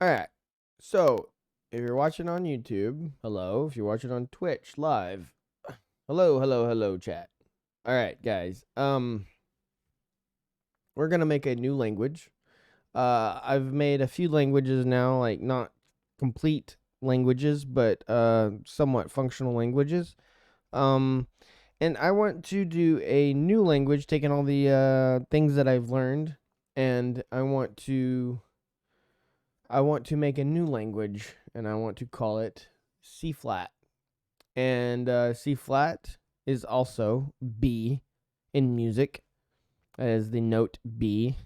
All right. So, if you're watching on YouTube, hello. If you're watching on Twitch live, hello, hello, hello, chat. All right, guys. We're gonna make a new language. I've made a few languages now, like not complete languages, but somewhat functional languages. Um, and I want to do a new language, taking all the things that I've learned, and I want to make a new language, and I want to call it C flat. And C flat is also B in music, as the note B.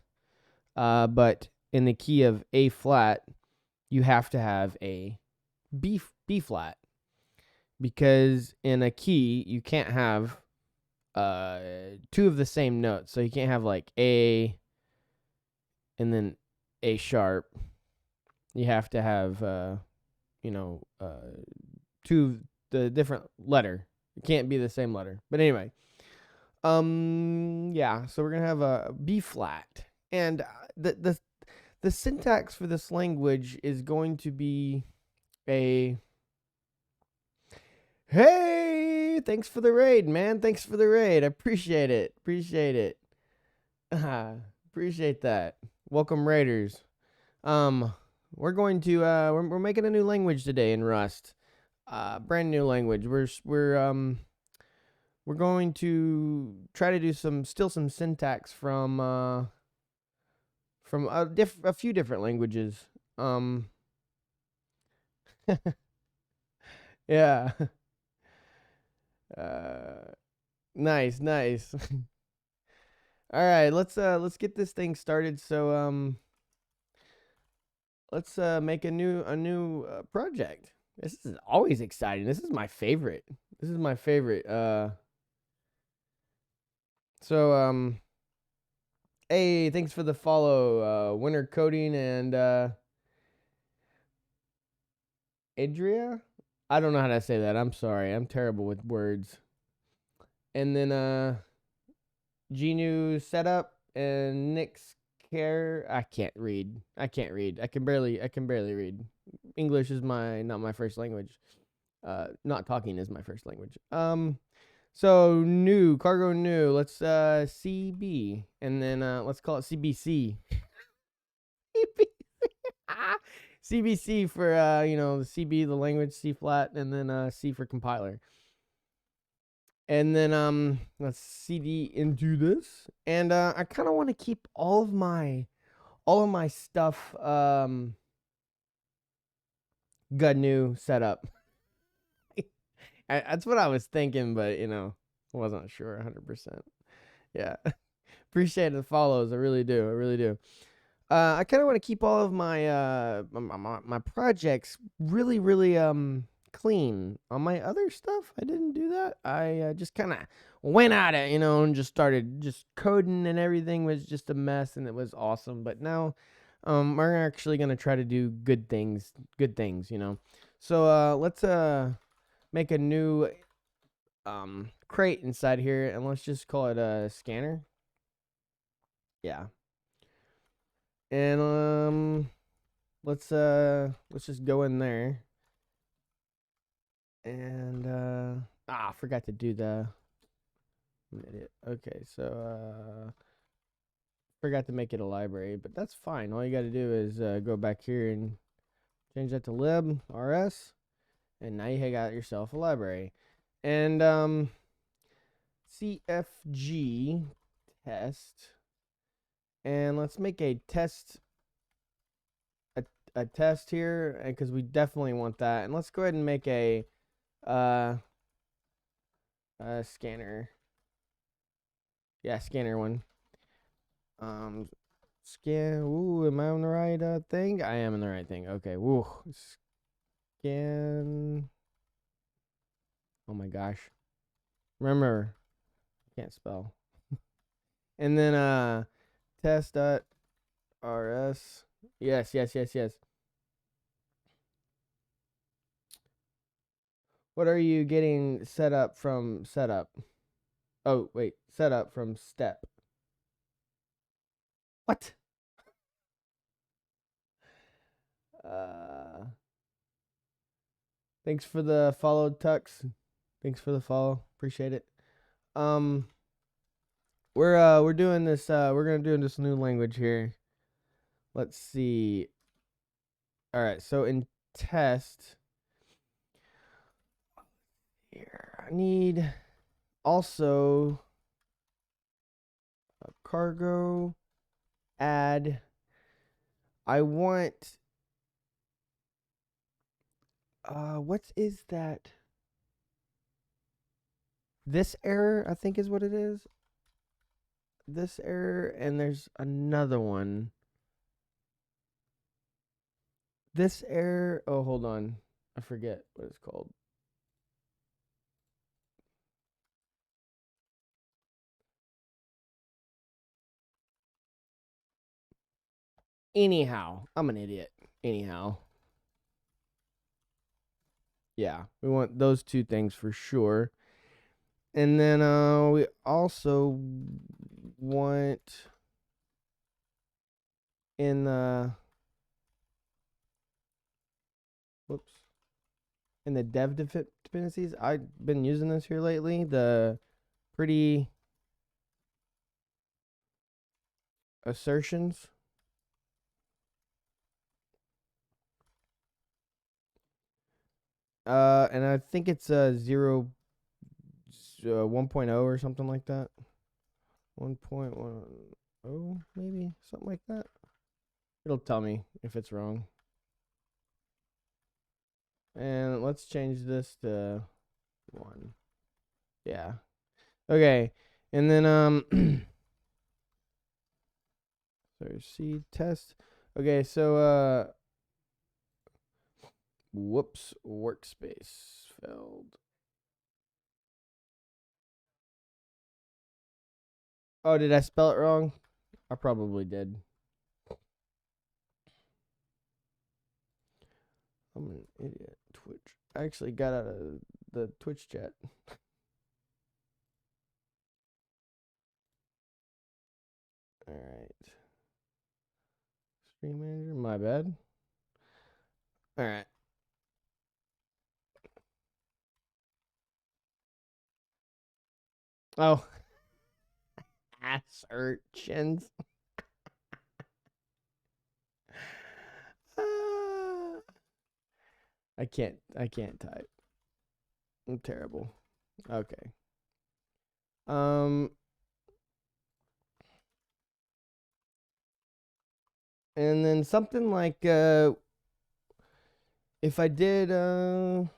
But in the key of A flat, you have to have a B flat, because in a key you can't have two of the same notes. So you can't have like A and then A sharp. You have to have two the different letter. It can't be the same letter. But anyway, yeah. So we're gonna have a B flat, and the syntax for this language is going to be a hey, thanks for the raid, man. Thanks for the raid. I appreciate it. Appreciate it. Appreciate that. Welcome, raiders. We're going to we're making a new language today in Rust. Brand new language. We're going to try to do some syntax from a few different languages. Yeah. Nice, nice. All right, let's get this thing started. So let's make a new project. This is always exciting. This is my favorite. This is my favorite. So hey, thanks for the follow, Winter Coding and Adria. I don't know how to say that. I'm sorry. I'm terrible with words. And then Genu Setup and Nick's Care. I can't read. I can barely read. English is not my first language. Not talking is my first language. So new cargo new. Let's CB, and then let's call it CBC. CBC for the CB, the language, C flat, and then C for compiler. And then let's CD into this. And I kind of want to keep all of my stuff GNU set up. That's what I was thinking, but wasn't sure 100%. Yeah. Appreciate the follows. I really do. I really do. I kind of want to keep all of my my projects really clean. On my other stuff, I didn't do that. I just kind of went at it, and just started coding, and everything was just a mess, and it was awesome. But now we're actually going to try to do good things, So let's make a new crate inside here, and let's just call it a scanner. Yeah. And let's just go in there. And I forgot to do the okay, so forgot to make it a library, but that's fine. All you got to do is go back here and change that to lib rs, and now you got yourself a library. And cfg test, and let's make a test test here, because we definitely want that. And let's go ahead and make a scanner. Yeah, scanner one. Scan. Ooh, am I on the right thing? I am in the right thing. Okay. Woo. Scan. Oh my gosh. Remember, can't spell. And then test.rs. Yes. What are you getting set up from setup? Oh, wait. Setup from step. What? Thanks for the follow, Tux. Thanks for the follow. Appreciate it. We're doing this. We're gonna do this new language here. Let's see. All right. So in test here, I need also a cargo add. I want. What is that? This error, I think, is what it is. This error, and there's another one. This error. Oh, hold on. I forget what it's called. Anyhow, I'm an idiot. Anyhow. Yeah, we want those two things for sure. And then we also want in the in the dev dependencies. I've been using this here lately. The pretty assertions. And I think it's 1.0 or something like that. 1.10 maybe, something like that. It'll tell me if it's wrong. And let's change this to 1. Yeah. Okay. And then sorry, C test. Okay, so whoops, workspace failed. Oh, did I spell it wrong? I probably did. I'm an idiot. Twitch. I actually got out of the Twitch chat. All right. Stream manager, my bad. All right. Oh, assertions. I can't type. I'm terrible. Okay. And then something like if I did a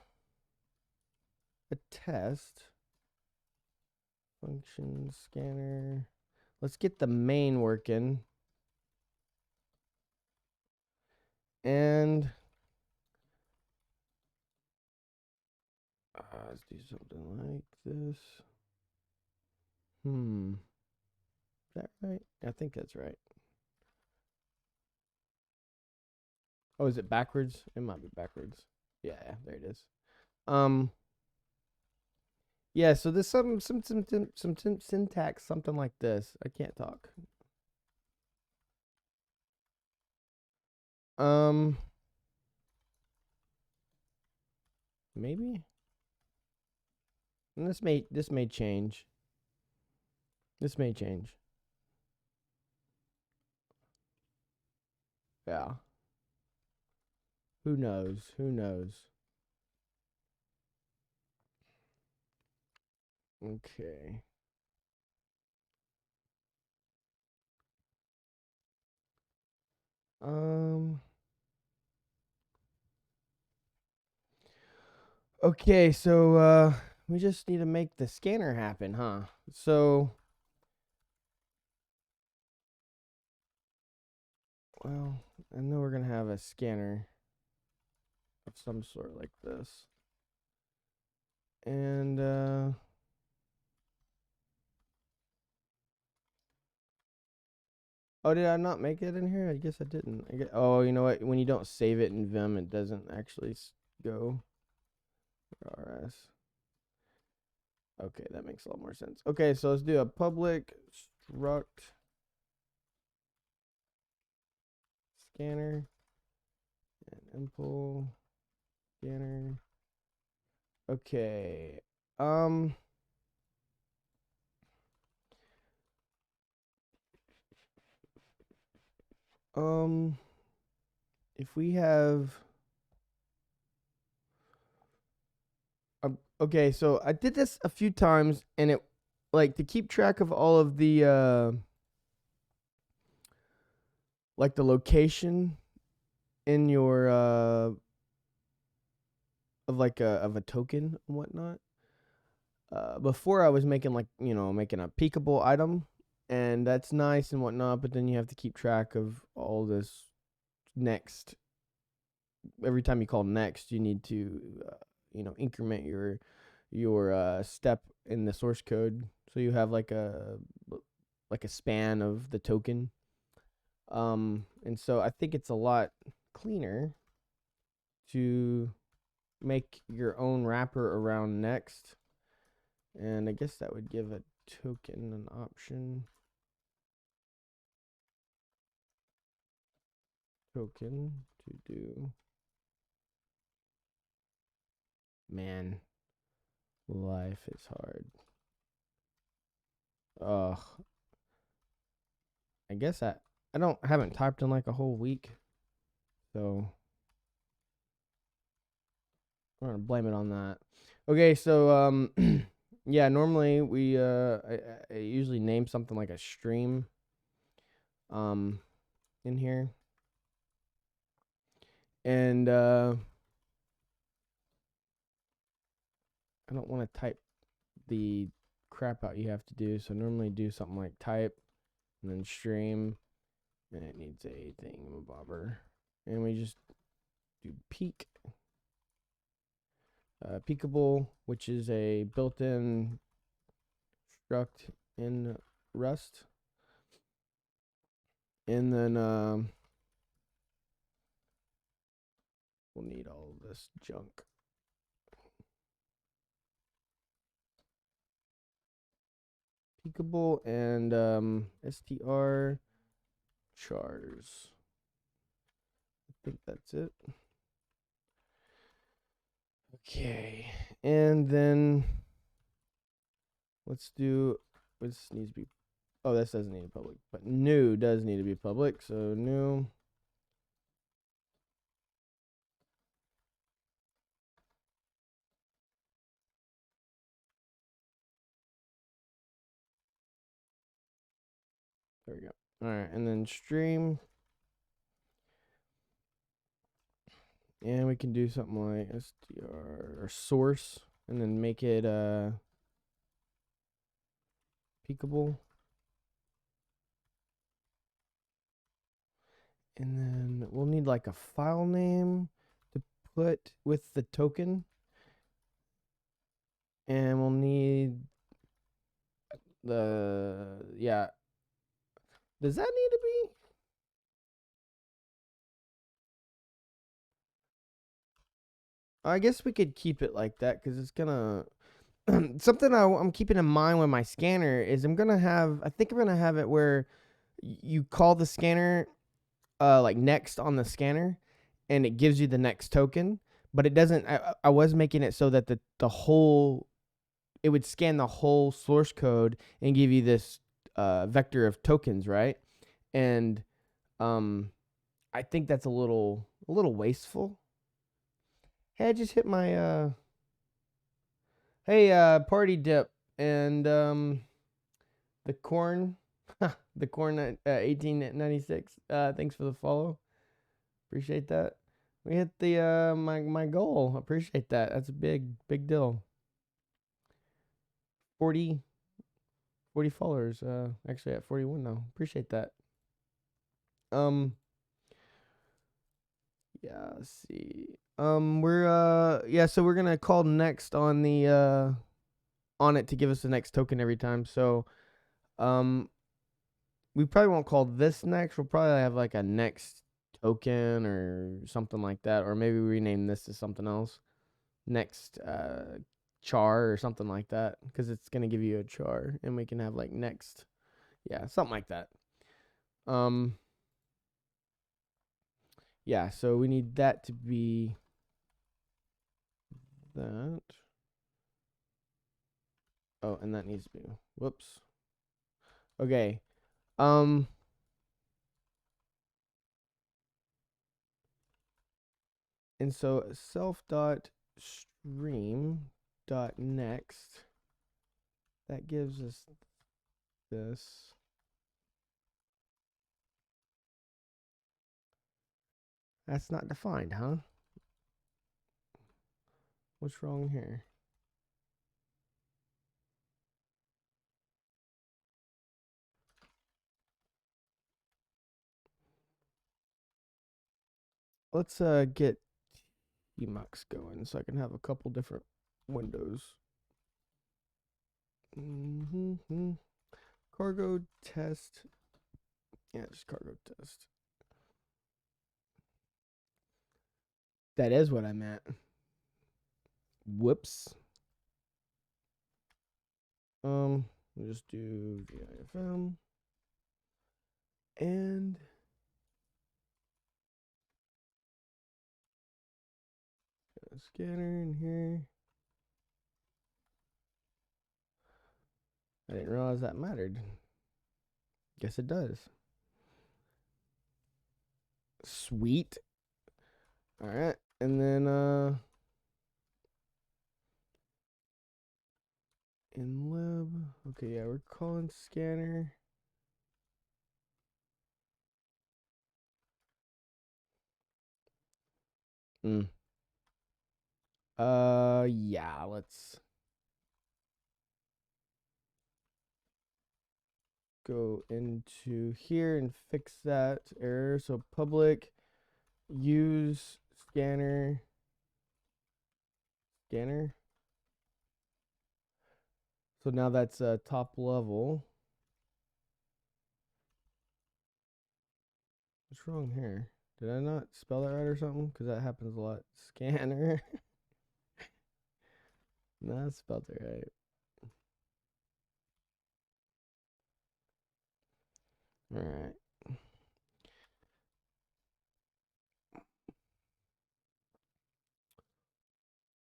test function scanner, let's get the main working. And let's do something like this. Is that right? I think that's right. Oh, is it backwards? It might be backwards. Yeah, there it is. Yeah, so there's some syntax, something like this. I can't talk. Maybe. And this may change. This may change. Yeah. Who knows? Who knows? Okay. Okay, so we just need to make the scanner happen, huh? So well, I know we're gonna have a scanner of some sort like this. And oh, did I not make it in here? I guess I didn't. Oh, you know what? When you don't save it in Vim, it doesn't actually go. RS. Okay, that makes a lot more sense. Okay, so let's do a public struct scanner and Impl scanner. Okay. If we have okay, so I did this a few times, and it like to keep track of all of the like the location in your of a token and whatnot. Before I was making making a peekable item, and that's nice and whatnot, but then you have to keep track of all this next. Every time you call next, you need to increment your step in the source code, so you have like a span of the token. And so I think it's a lot cleaner to make your own wrapper around next. And I guess that would give a token an option. Token to do. Man, life is hard. Ugh. I guess I haven't typed in like a whole week. So I'm gonna blame it on that. Okay, so yeah, normally I usually name something like a stream in here. And I don't want to type the crap out you have to do, so normally do something like type and then stream, and it needs a thingamabobber, and we just do peek. Peekable, which is a built-in struct in Rust, and then we'll need all of this junk. Peekable and str chars. I think that's it. Okay, and then let's do. This needs to be. Oh, this doesn't need to be public, but new does need to be public. So new. There we go. All right, and then stream. And we can do something like str or source, and then make it peekable. And then we'll need like a file name to put with the token. And we'll need yeah. Does that need to be? I guess we could keep it like that because it's gonna. Something I'm keeping in mind with my scanner is I think I'm gonna have it where you call the scanner like next on the scanner, and it gives you the next token, but it doesn't. I was making it so that the whole it would scan the whole source code and give you this vector of tokens, right? And I think that's a little wasteful. Hey, I just hit my party dip, and the corn the corn at 1896. Thanks for the follow. Appreciate that. We hit the my goal. Appreciate that. That's a big deal. 40 followers. Actually at 41 now. Appreciate that. Yeah, let's see. So we're gonna call next on the on it to give us the next token every time. So we probably won't call this next. We'll probably have like a next token or something like that, or maybe we rename this to something else. Next char or something like that, because it's gonna give you a char, and we can have like next, yeah, something like that. Yeah, so we need that to be that. Oh, and that needs to be, whoops. Okay. And so self dot stream dot next, that gives us this. That's not defined, huh? What's wrong here? Let's get Emacs going so I can have a couple different windows. Cargo test. Yeah, just cargo test. That is what I meant. Whoops. We'll just do VIFM and a scanner in here. I didn't realize that mattered. Guess it does. Sweet. All right, and then in lib. Okay, yeah, we're calling scanner. Yeah, let's go into here and fix that error. So public use scanner. So now that's top level. What's wrong here? Did I not spell that right or something? Because that happens a lot. Scanner. No, I spelled it right. All right.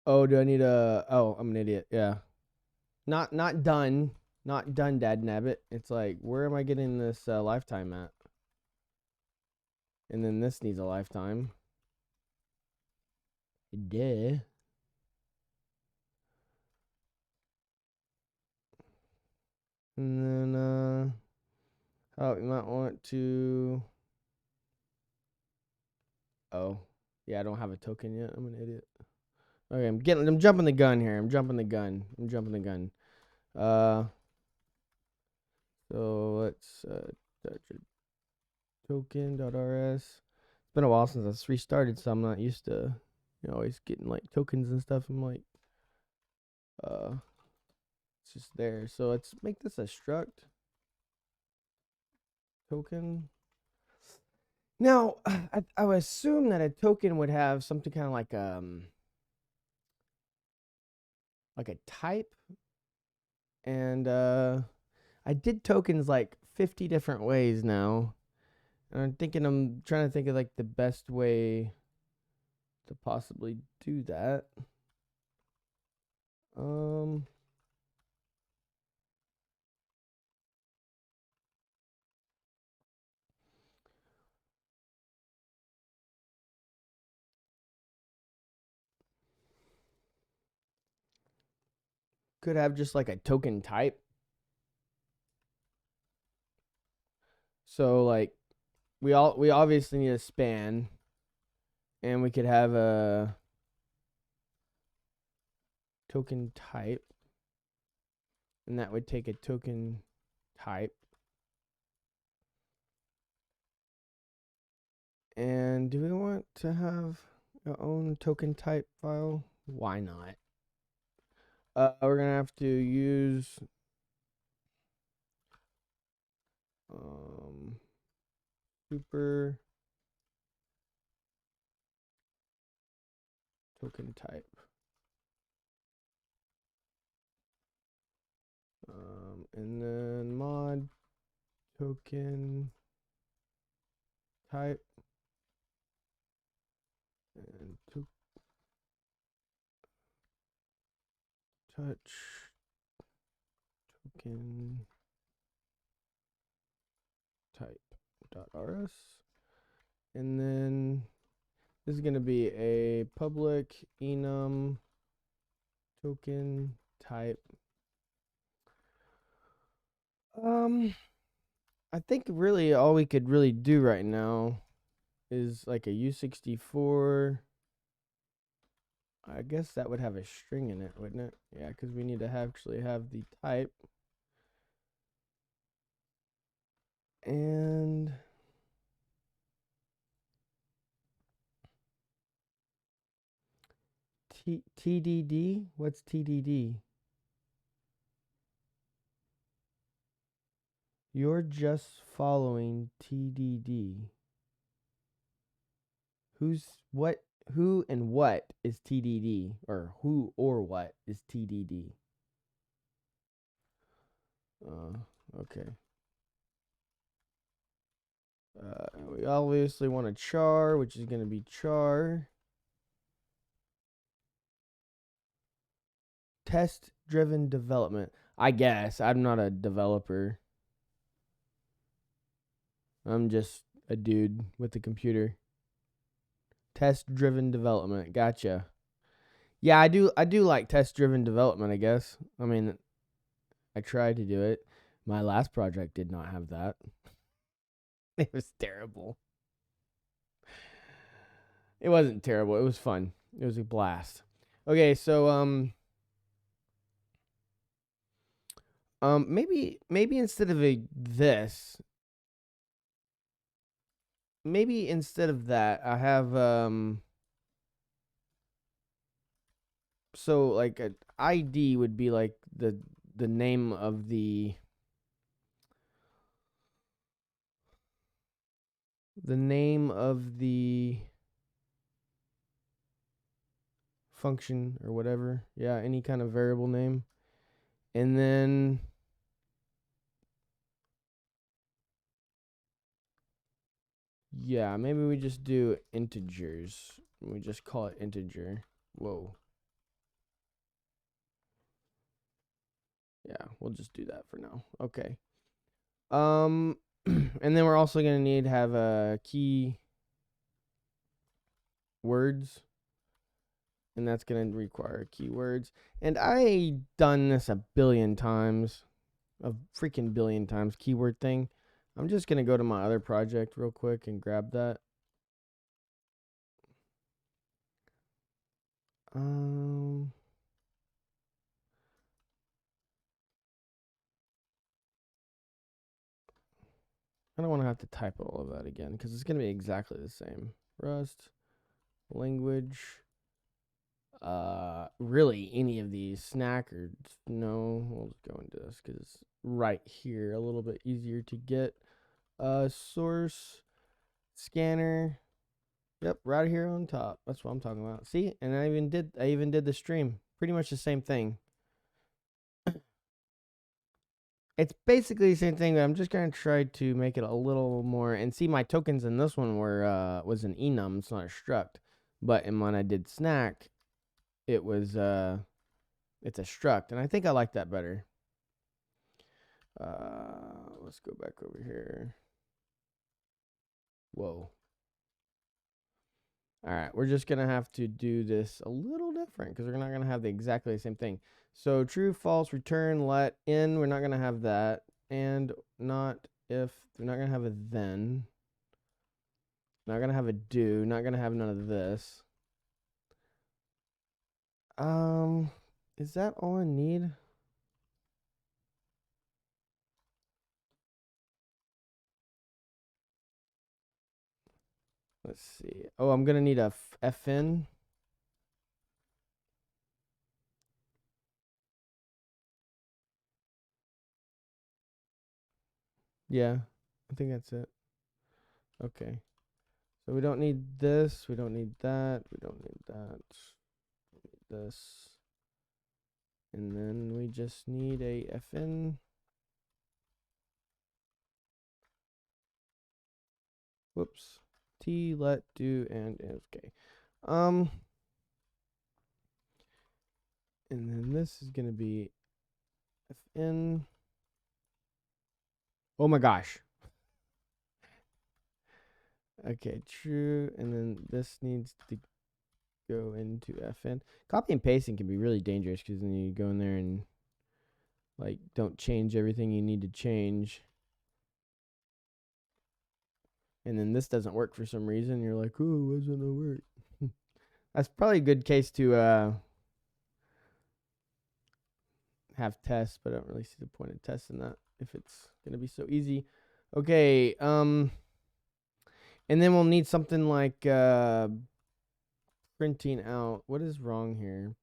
Oh, do I need a? Oh, I'm an idiot. Yeah. Not done. Not done, Dad Nabbit. It's like, where am I getting this lifetime at? And then this needs a lifetime. Duh. And then oh, you might want to. Oh, yeah, I don't have a token yet. I'm an idiot. Okay, I'm jumping the gun here. I'm jumping the gun. So let's token.rs. It's been a while since I restarted, so I'm not used to, always getting like tokens and stuff. I'm like, it's just there. So let's make this a struct token. Now, I would assume that a token would have something kind of like a type, and I did tokens like 50 different ways now, and I'm trying to think of like the best way to possibly do that. Could have just like a token type. So like we obviously need a span, and we could have a token type, and that would take a token type. And do we want to have our own token type file? Why not? We're gonna have to use super token type. And then mod token type. touch token type dot rs, and then this is going to be a public enum token type. I think really all we could really do right now is like a U64. I guess that would have a string in it, wouldn't it? Yeah, because we need to actually have the type. And TDD? What's TDD? You're just following TDD. Who and what is TDD? Or who or what is TDD? Okay. We obviously want a char, which is going to be char. Test-driven development. I guess. I'm not a developer. I'm just a dude with a computer. Test-driven development. Gotcha. Yeah, I do like test-driven development, I guess. I mean, I tried to do it. My last project did not have that. It was terrible. It wasn't terrible. It was fun. It was a blast. Okay, so maybe instead of this, maybe instead of that, I have so like an ID would be like the name of the function or whatever. Yeah, any kind of variable name. And then yeah, maybe we just do integers. We just call it integer. Whoa. Yeah, we'll just do that for now. Okay. And then we're also going to need to have a key words, and that's going to require keywords. And I done this a freaking billion times, keyword thing. I'm just going to go to my other project real quick and grab that. I don't want to have to type all of that again because it's going to be exactly the same. Rust, language, really any of these. Snack or no, we'll just go into this because it's right here, a little bit easier to get. Source, scanner. Yep, right here on top. That's what I'm talking about. See, and I even did the stream. Pretty much the same thing. It's basically the same thing, but I'm just gonna try to make it a little more. And see, my tokens in this one was an enum. It's not a struct. But when I did snack, it was it's a struct, and I think I like that better. Let's go back over here. Whoa. All right, we're just gonna have to do this a little different because we're not gonna have exactly the same thing. So true, false, return, let, in. We're not gonna have that, and not if. We're not gonna have a then. Not gonna have a do. Not gonna have none of this. Is that all I need? Let's see. Oh, I'm gonna need a fn. Yeah, I think that's it. Okay. So we don't need this. We don't need that. We don't need that. We need this. And then we just need a fn. Whoops. T, let, do, and okay. And then this is going to be FN. Oh my gosh. Okay, true. And then this needs to go into FN. Copy and pasting can be really dangerous because then you go in there and like don't change everything you need to change. And then this doesn't work for some reason. You're like, oh, why doesn't it work? That's probably a good case to have tests, but I don't really see the point of testing that if it's gonna be so easy. Okay, and then we'll need something like printing out. What is wrong here?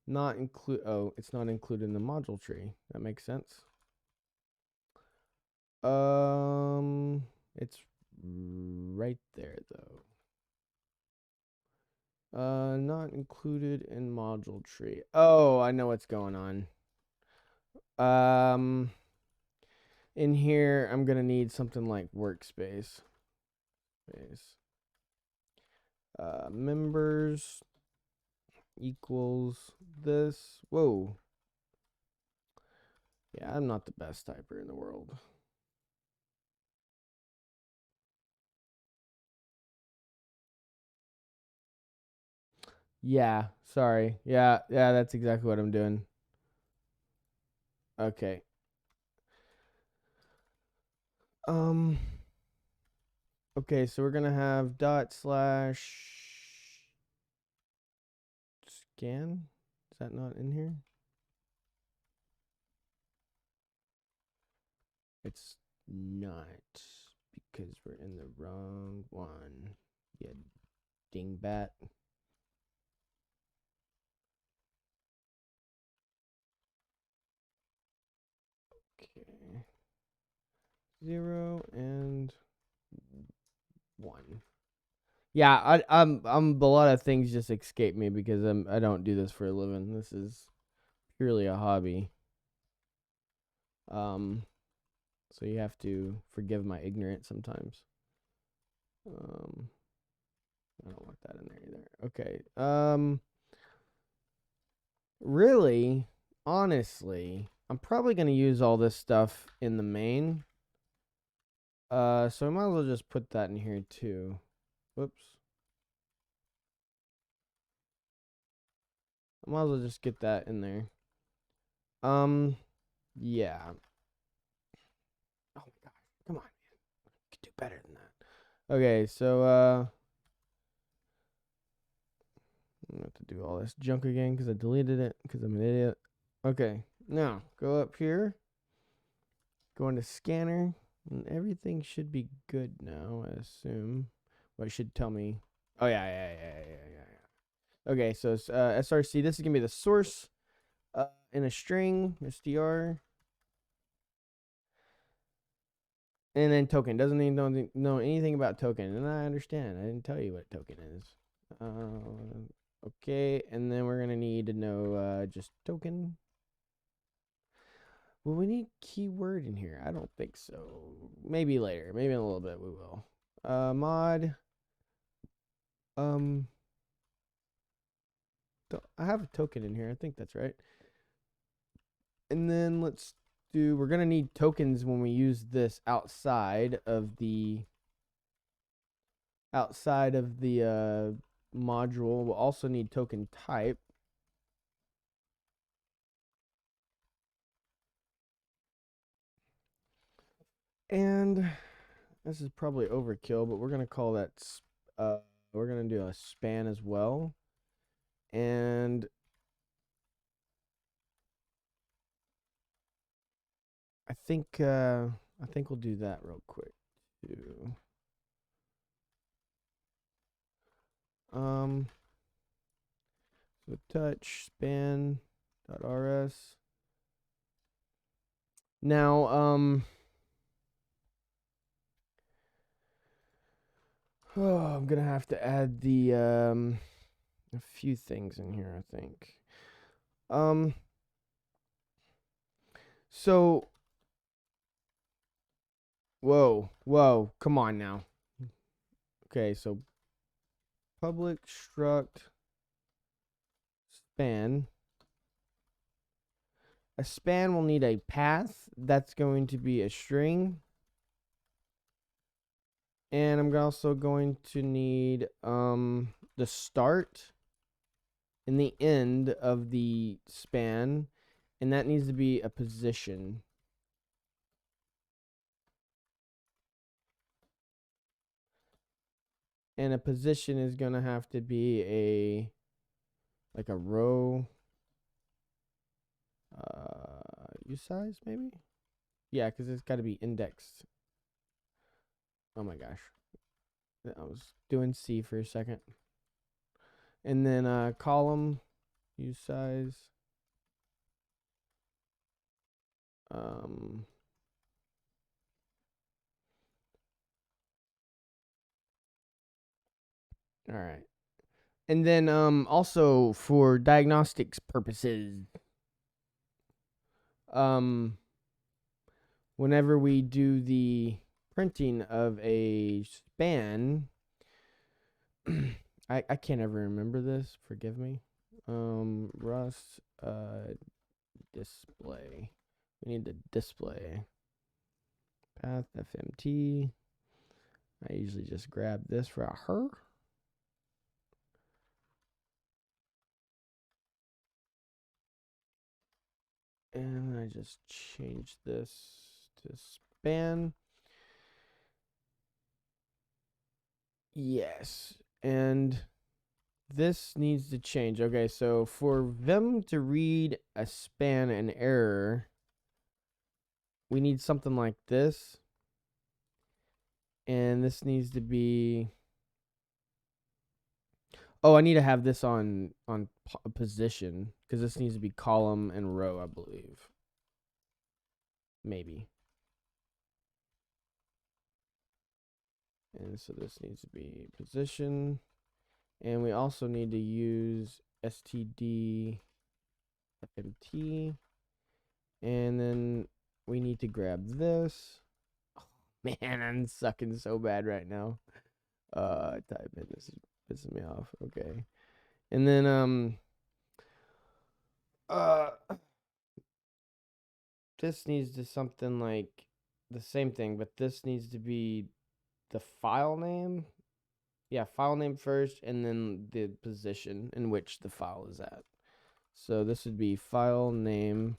Not include. Oh, it's not included in the module tree. That makes sense. It's right there though. Not included in module tree. Oh, I know what's going on. In here, I'm gonna need something like workspace. Members equals this. Whoa. Yeah, I'm not the best typer in the world. Yeah, sorry. Yeah, that's exactly what I'm doing. Okay. Okay, so we're gonna have /scan. Is that not in here? It's not because we're in the wrong one. Yeah, dingbat. Okay. 0 and 1. Yeah, I'm a lot of things just escape me because I don't do this for a living. This is purely a hobby. So you have to forgive my ignorance sometimes. I don't want that in there either. Okay. Really, honestly, I'm probably gonna use all this stuff in the main. So I might as well just put that in here too. Whoops. I might as well just get that in there. Yeah. Oh my gosh, come on, man. You could do better than that. Okay, so I'm gonna have to do all this junk again because I deleted it because I'm an idiot. Okay, now go up here, go into scanner, and everything should be good now, I assume. Well, it should tell me. Oh yeah. Okay, so it's src. This is gonna be the source in a string, str. And then token. Doesn't even know anything about token. And I understand. I didn't tell you what token is. Okay, and then we're going to need to know just token. Will we need keyword in here? I don't think so. Maybe later. Maybe in a little bit we will. Mod. I have a token in here. I think that's right. And then let's do, we're going to need tokens when we use this outside of the module. We'll also need token type. And this is probably overkill, but we're going to call that, we're going to do a span as well. And I think we'll do that real quick too. So touch span .rs. Now, I'm gonna have to add the a few things in here, I think. So, whoa, come on now. Okay, so public struct span. A span will need a path. That's going to be a string. And I'm also going to need the start and the end of the span. And that needs to be a position. And a position is going to have to be like a row use size, maybe? Yeah, because it's got to be indexed. Oh my gosh. I was doing C for a second. And then column use size. All right. And then also for diagnostics purposes, whenever we do the printing of a span, I can't ever remember this, forgive me. Rust display. We need the display. Path FMT. I usually just grab this for her. And I just change this to span. Yes. And this needs to change. Okay, so for them to read a span and error, we need something like this. And this needs to be... Oh, I need to have this on position, because this needs to be column and row, I believe. Maybe. And so this needs to be position. And we also need to use std fmt. And then we need to grab this. Oh, man, I'm sucking so bad right now. Type in, this is pissing me off. Okay. And then this needs to something like the same thing, but this needs to be the file name. Yeah, file name first, and then the position in which the file is at. So this would be file name,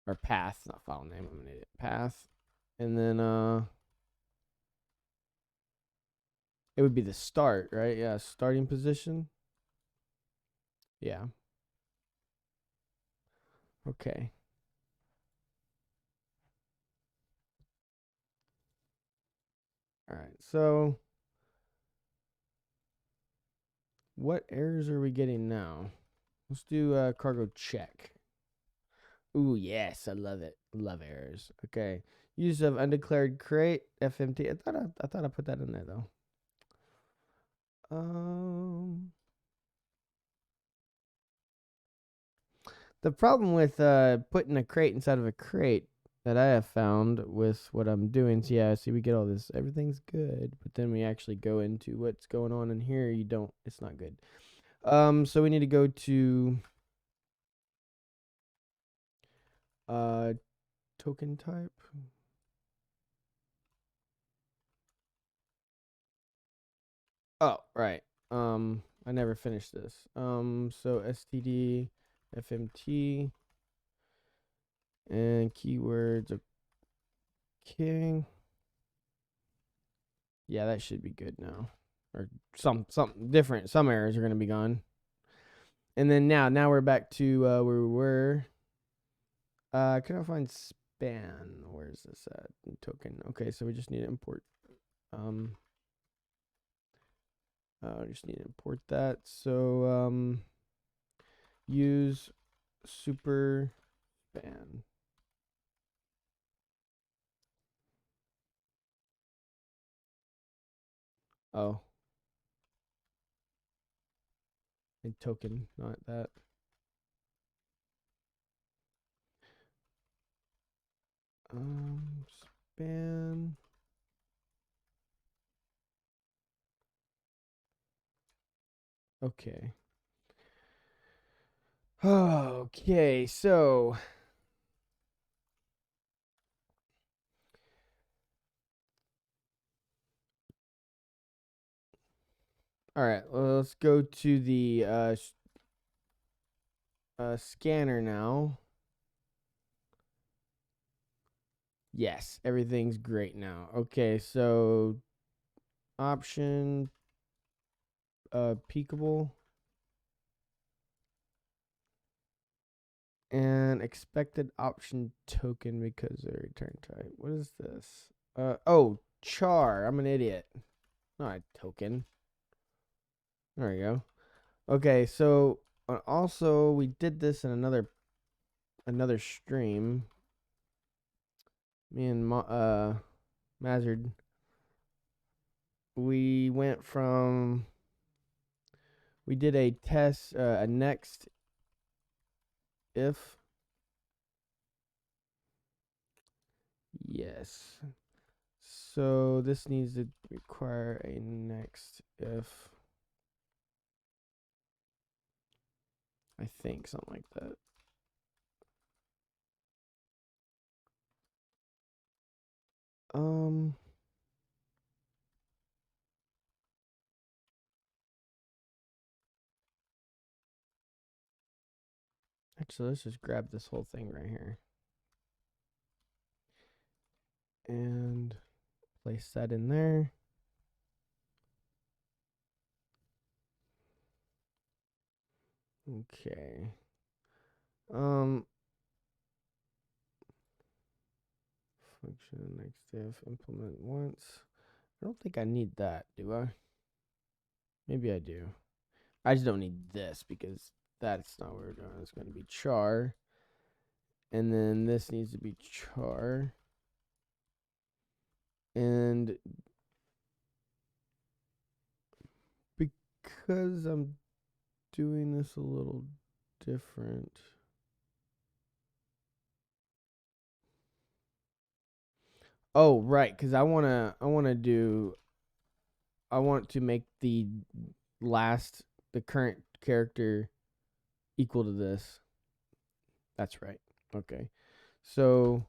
or path, not file name. I'm gonna need it. Path, and then it would be the start, right? Yeah, starting position. Yeah. Okay. All right. So what errors are we getting now? Let's do cargo check. Ooh, yes, I love it. Love errors. Okay. Use of undeclared crate FMT. I thought I put that in there though. The problem with putting a crate inside of a crate that I have found with what I'm doing, so yeah, see, we get all this, everything's good, but then we actually go into what's going on in here, you don't, it's not good. So we need to go to token type. Oh, right. I never finished this. So std fmt and keywords of king. Yeah, that should be good now. Or something different. Some errors are gonna be gone. And then now we're back to where we were. Can I find span? Where is this at? Token. Okay, so we just need to import. Just need to import that. So use super span. Oh. And token, not that. Span. Okay. Okay, so all right, well, let's go to the scanner now. Yes, everything's great now. Okay, so option peekable and expected option token because of return type. What is this? Oh, char. I'm an idiot. Not a token. There we go. Okay, so also we did this in another stream. Me and Mazard. We went from we did a test a next if. Yes. So this needs to require a next if. I think something like that. Actually, let's just grab this whole thing right here and place that in there. Okay. Function next if implement once. I don't think I need that, do I? Maybe I do. I just don't need this because that's not what we're doing. It's going to be char. And then this needs to be char. And because I'm doing this a little different. Oh, right, because I want to make the current character equal to this. That's right. Okay. So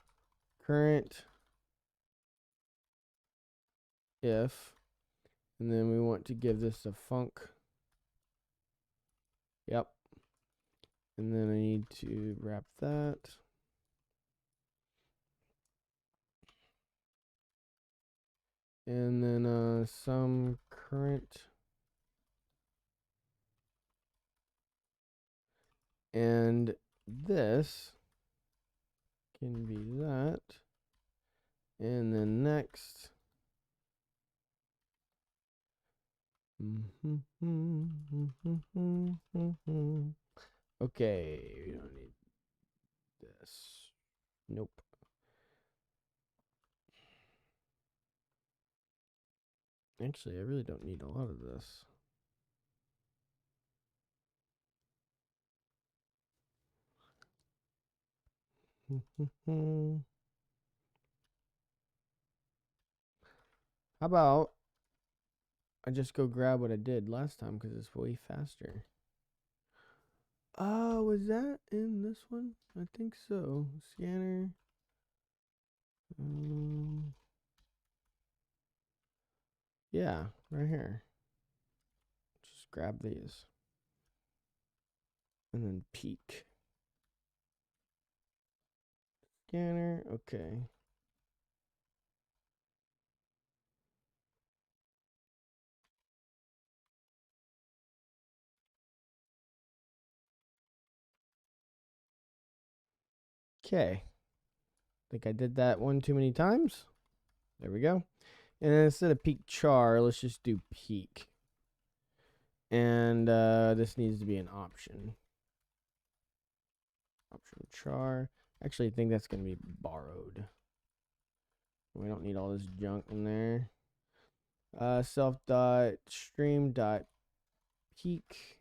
current if, and then we want to give this a func. Yep. And then I need to wrap that. And then some current. And this can be that. And then next. Okay, we don't need this. Nope. Actually, I really don't need a lot of this. How about I just go grab what I did last time because it's way faster. Oh, was that in this one? I think so. Scanner. Yeah, right here. Just grab these. And then peek. Scanner. Okay. Okay. Think I did that one too many times. There we go. And then instead of peek char, let's just do peek. And this needs to be an option. Option char. Actually, I think that's going to be borrowed. We don't need all this junk in there. Self dot stream dot peek.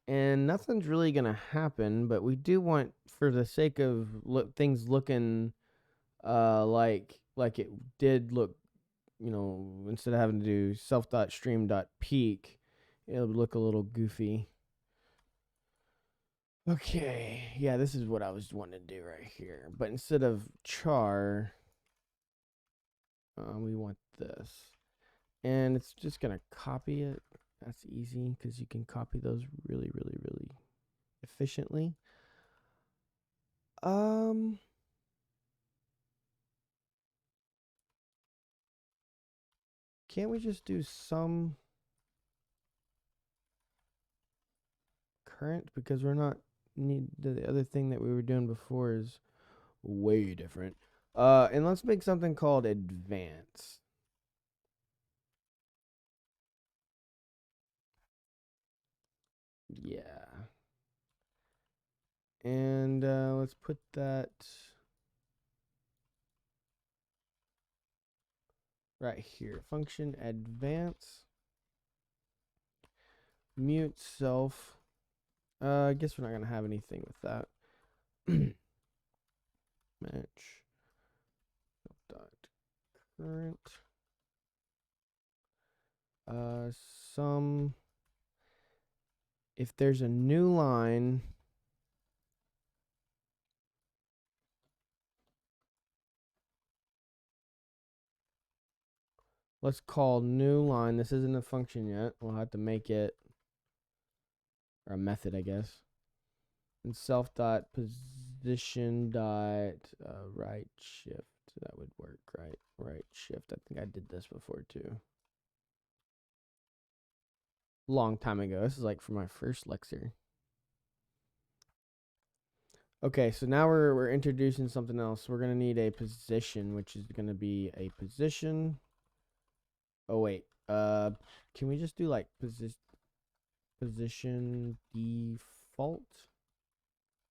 And nothing's really going to happen, but we do want, for the sake of things looking like it did look, instead of having to do self.stream.peak it'll look a little goofy. Okay, yeah, this is what I was wanting to do right here. But instead of char, we want this. And it's just going to copy it. That's easy because you can copy those really, really, really efficiently. Can't we just do some current? Because we're not the other thing that we were doing before is way different. And let's make something called advance. Yeah. And let's put that right here. Function advance. Mute self. I guess we're not going to have anything with that. Match. Dot current. Some. If there's a new line, let's call new line. This isn't a function yet. We'll have to make it, or a method, I guess. And self dot position dot right shift. That would work, right? Right shift. I think I did this before too. Long time ago. This is like for my first lecture. Okay, so now we're introducing something else. We're gonna need a position, which is gonna be a position. Oh wait, can we just do like position default?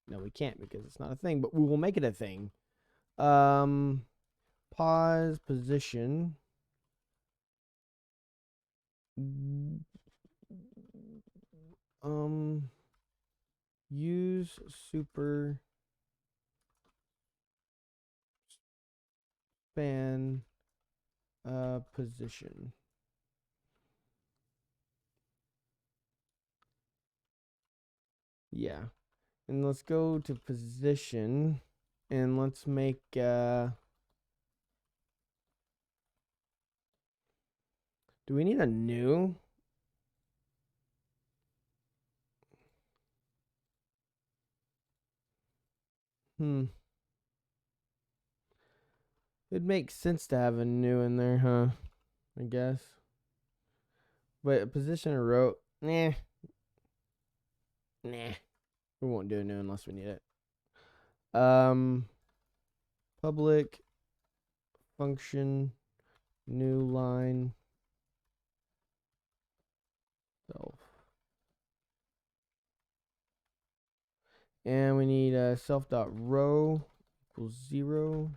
No, we can't because it's not a thing, but we will make it a thing. Pause position. Use super span position. Yeah. And let's go to position and let's make do we need a new? It makes sense to have a new in there, huh? I guess. But a position or row, nah. We won't do a new unless we need it. Public function new line self. And we need self.row equals 0.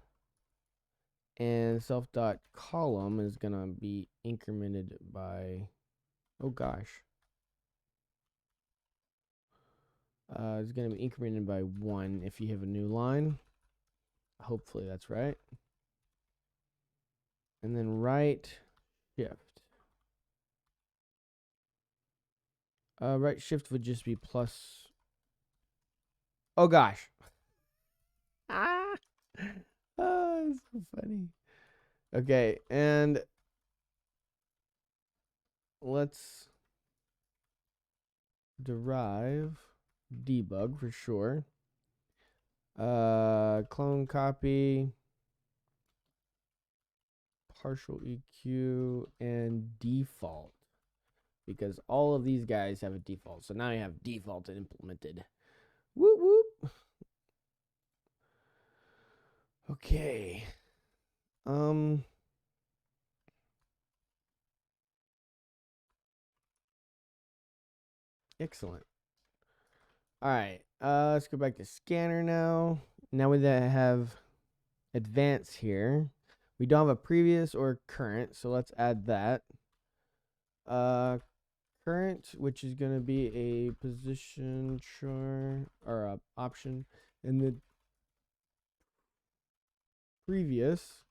And self.column is going to be incremented by, oh gosh. It's going to be incremented by 1 if you have a new line. Hopefully that's right. And then right shift. Right shift would just be plus. Oh gosh. Ah. Oh, it's so funny. Okay, and let's derive debug for sure. Clone copy, partial EQ, and default. Because all of these guys have a default. So now you have default implemented. Whoop whoop. Okay. Excellent. All right. Let's go back to scanner now. Now we have advance here. We don't have a previous or current, so let's add that. Current, which is going to be a position char or a option, and the previous,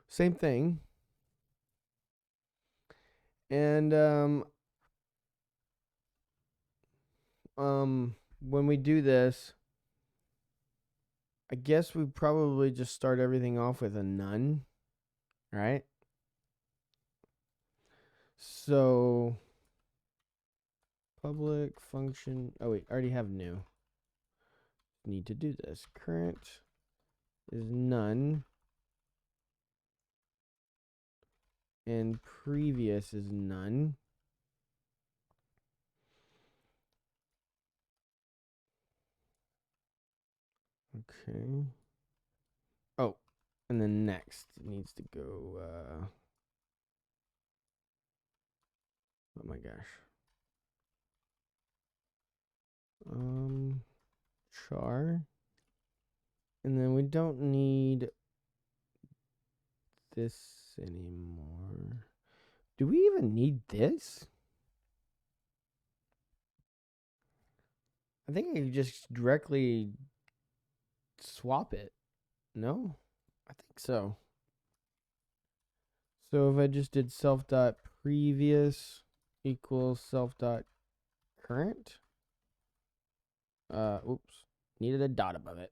same thing. And when we do this, I guess we probably just start everything off with a none, right? So public function, oh wait, I already have new. Need to do this. Current is none. And previous is none. Okay. Oh, and then next it needs to go, oh my gosh. Char. And then we don't need this anymore. Do we even need this? I think I could just directly swap it. No? I think so. So if I just did self dot previous equals self dot current. Oops. Needed a dot above it.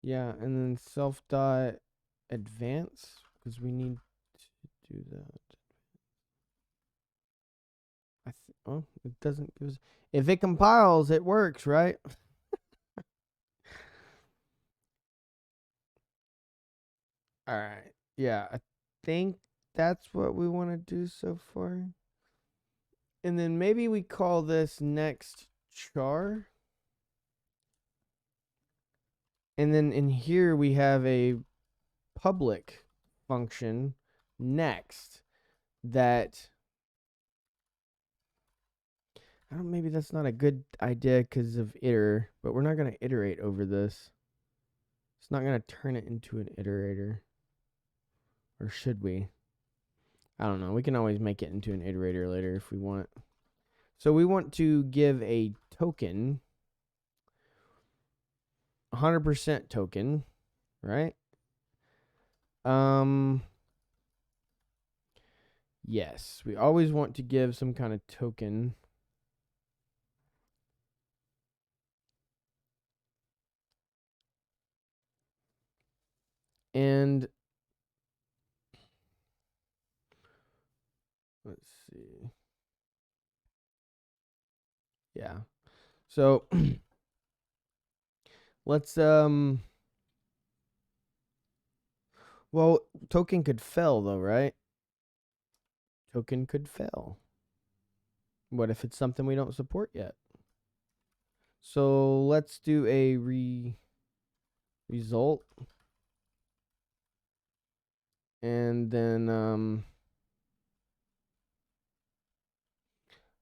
Yeah, and then self dot advance because we need to do that. Oh, it doesn't give us. If it compiles, it works, right? All right. Yeah, I think that's what we want to do so far. And then maybe we call this next char. And then in here we have a public function next that I don't, maybe that's not a good idea because of iter, but we're not going to iterate over this. It's not going to turn it into an iterator. Or should we? I don't know. We can always make it into an iterator later if we want. So we want to give a token, 100% token, right? Yes, we always want to give some kind of token. And let's see. Yeah. So let's well, token could fail though, right? Token could fail. What if it's something we don't support yet? So let's do a result. And then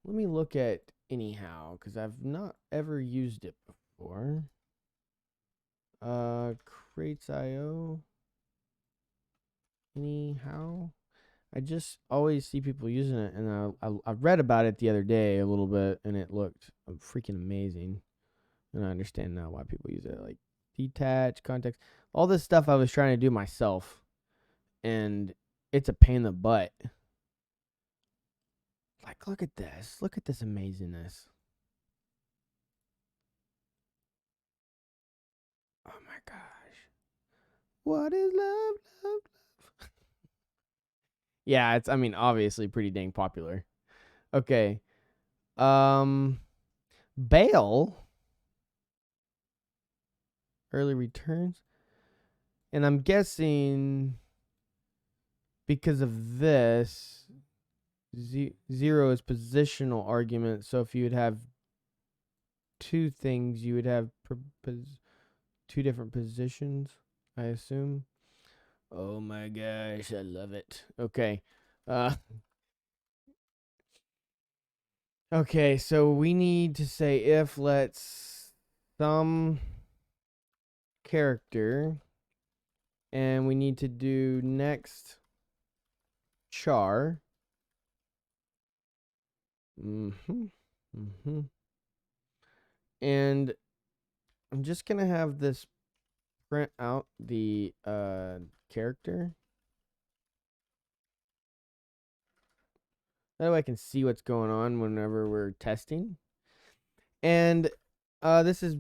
let me look at anyhow, because I've not ever used it before. Crates IO. Anyhow, I just always see people using it, and I read about it the other day a little bit, and it looked freaking amazing. And I understand now why people use it, like detach, context, all this stuff I was trying to do myself, and it's a pain in the butt. Like, look at this amazingness. Oh my gosh. What is love, love, love? Yeah, it's, I mean, obviously pretty dang popular. Okay. Bail. Early returns. And I'm guessing because of this, zero is positional argument. So if you would have two things, you would have two different positions, I assume. Oh my gosh, I love it. Okay. Okay, so we need to say if let's some character, and we need to do next char. And I'm just gonna have this print out the character. That way I can see what's going on whenever we're testing. And this is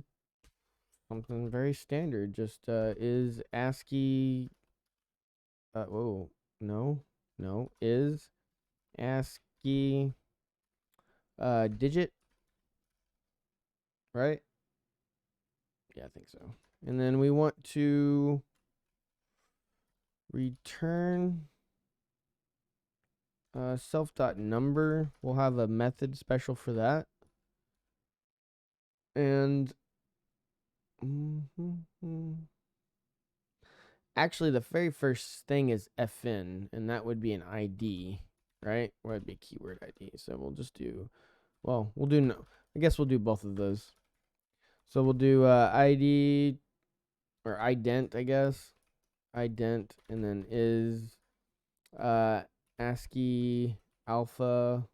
something very standard. Just is ASCII. Whoa, no, is ASCII digit, right? Yeah, I think so. And then we want to return self.number. We'll have a method special for that. And actually, the very first thing is fn, and that would be an ID, right? Or it'd be a keyword ID. So we'll just do, well, we'll do no. I guess we'll do both of those. So we'll do ID or ident, I guess. Ident, and then is ASCII alphabetic,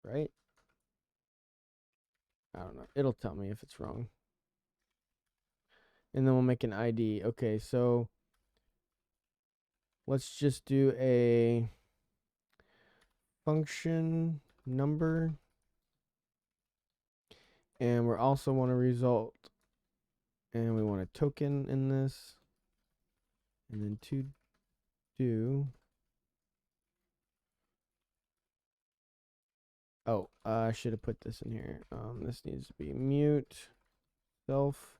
right? I don't know. It'll tell me if it's wrong. And then we'll make an ID. Okay, so let's just do a function number. And we also want a result. And we want a token in this. And then to do. Oh, I should have put this in here. This needs to be mute self.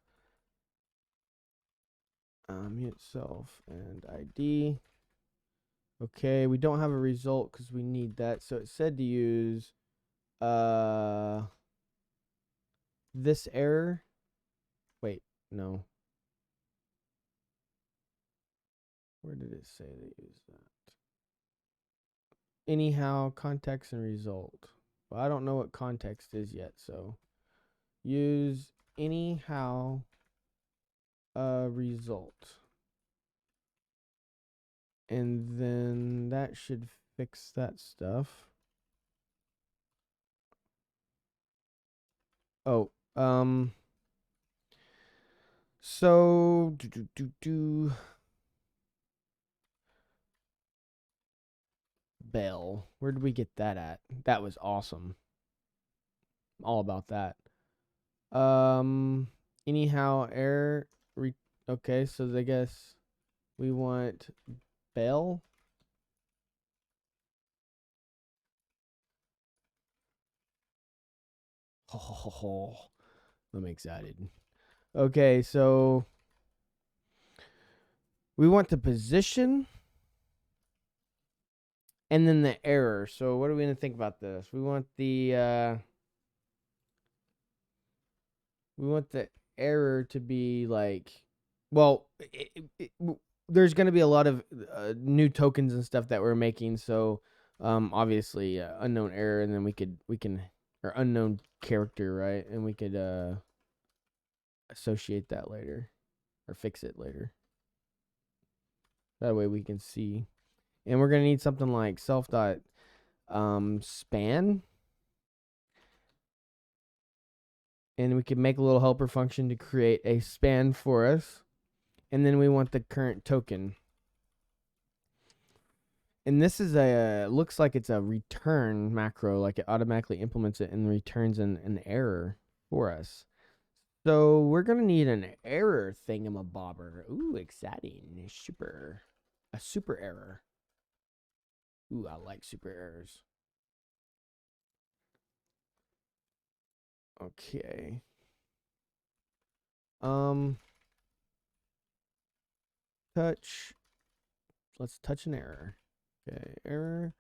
Mute self and ID. Okay, we don't have a result because we need that. So it said to use this error. Wait, no. Where did it say to use that? Anyhow, context and result. Well, I don't know what context is yet, so use anyhow result. And then that should fix that stuff. Oh, so Bell. Where did we get that at? That was awesome. I'm all about that. Anyhow, error. Okay, so I guess we want Bell. Oh, I'm excited. Okay, so we want the position and then the error. So what are we going to think about this? We want the error to be like, well, there's going to be a lot of new tokens and stuff that we're making. So obviously unknown error, and then we can or unknown character, right? And we could associate that later or fix it later. That way we can see. And we're going to need something like self.span. And we can make a little helper function to create a span for us. And then we want the current token. And this is looks like it's a return macro, like it automatically implements it and returns an error for us. So we're going to need an error thingamabobber. Ooh, exciting. A super error. Ooh, I like super errors. Okay. Touch. Let's touch an error. Okay, error.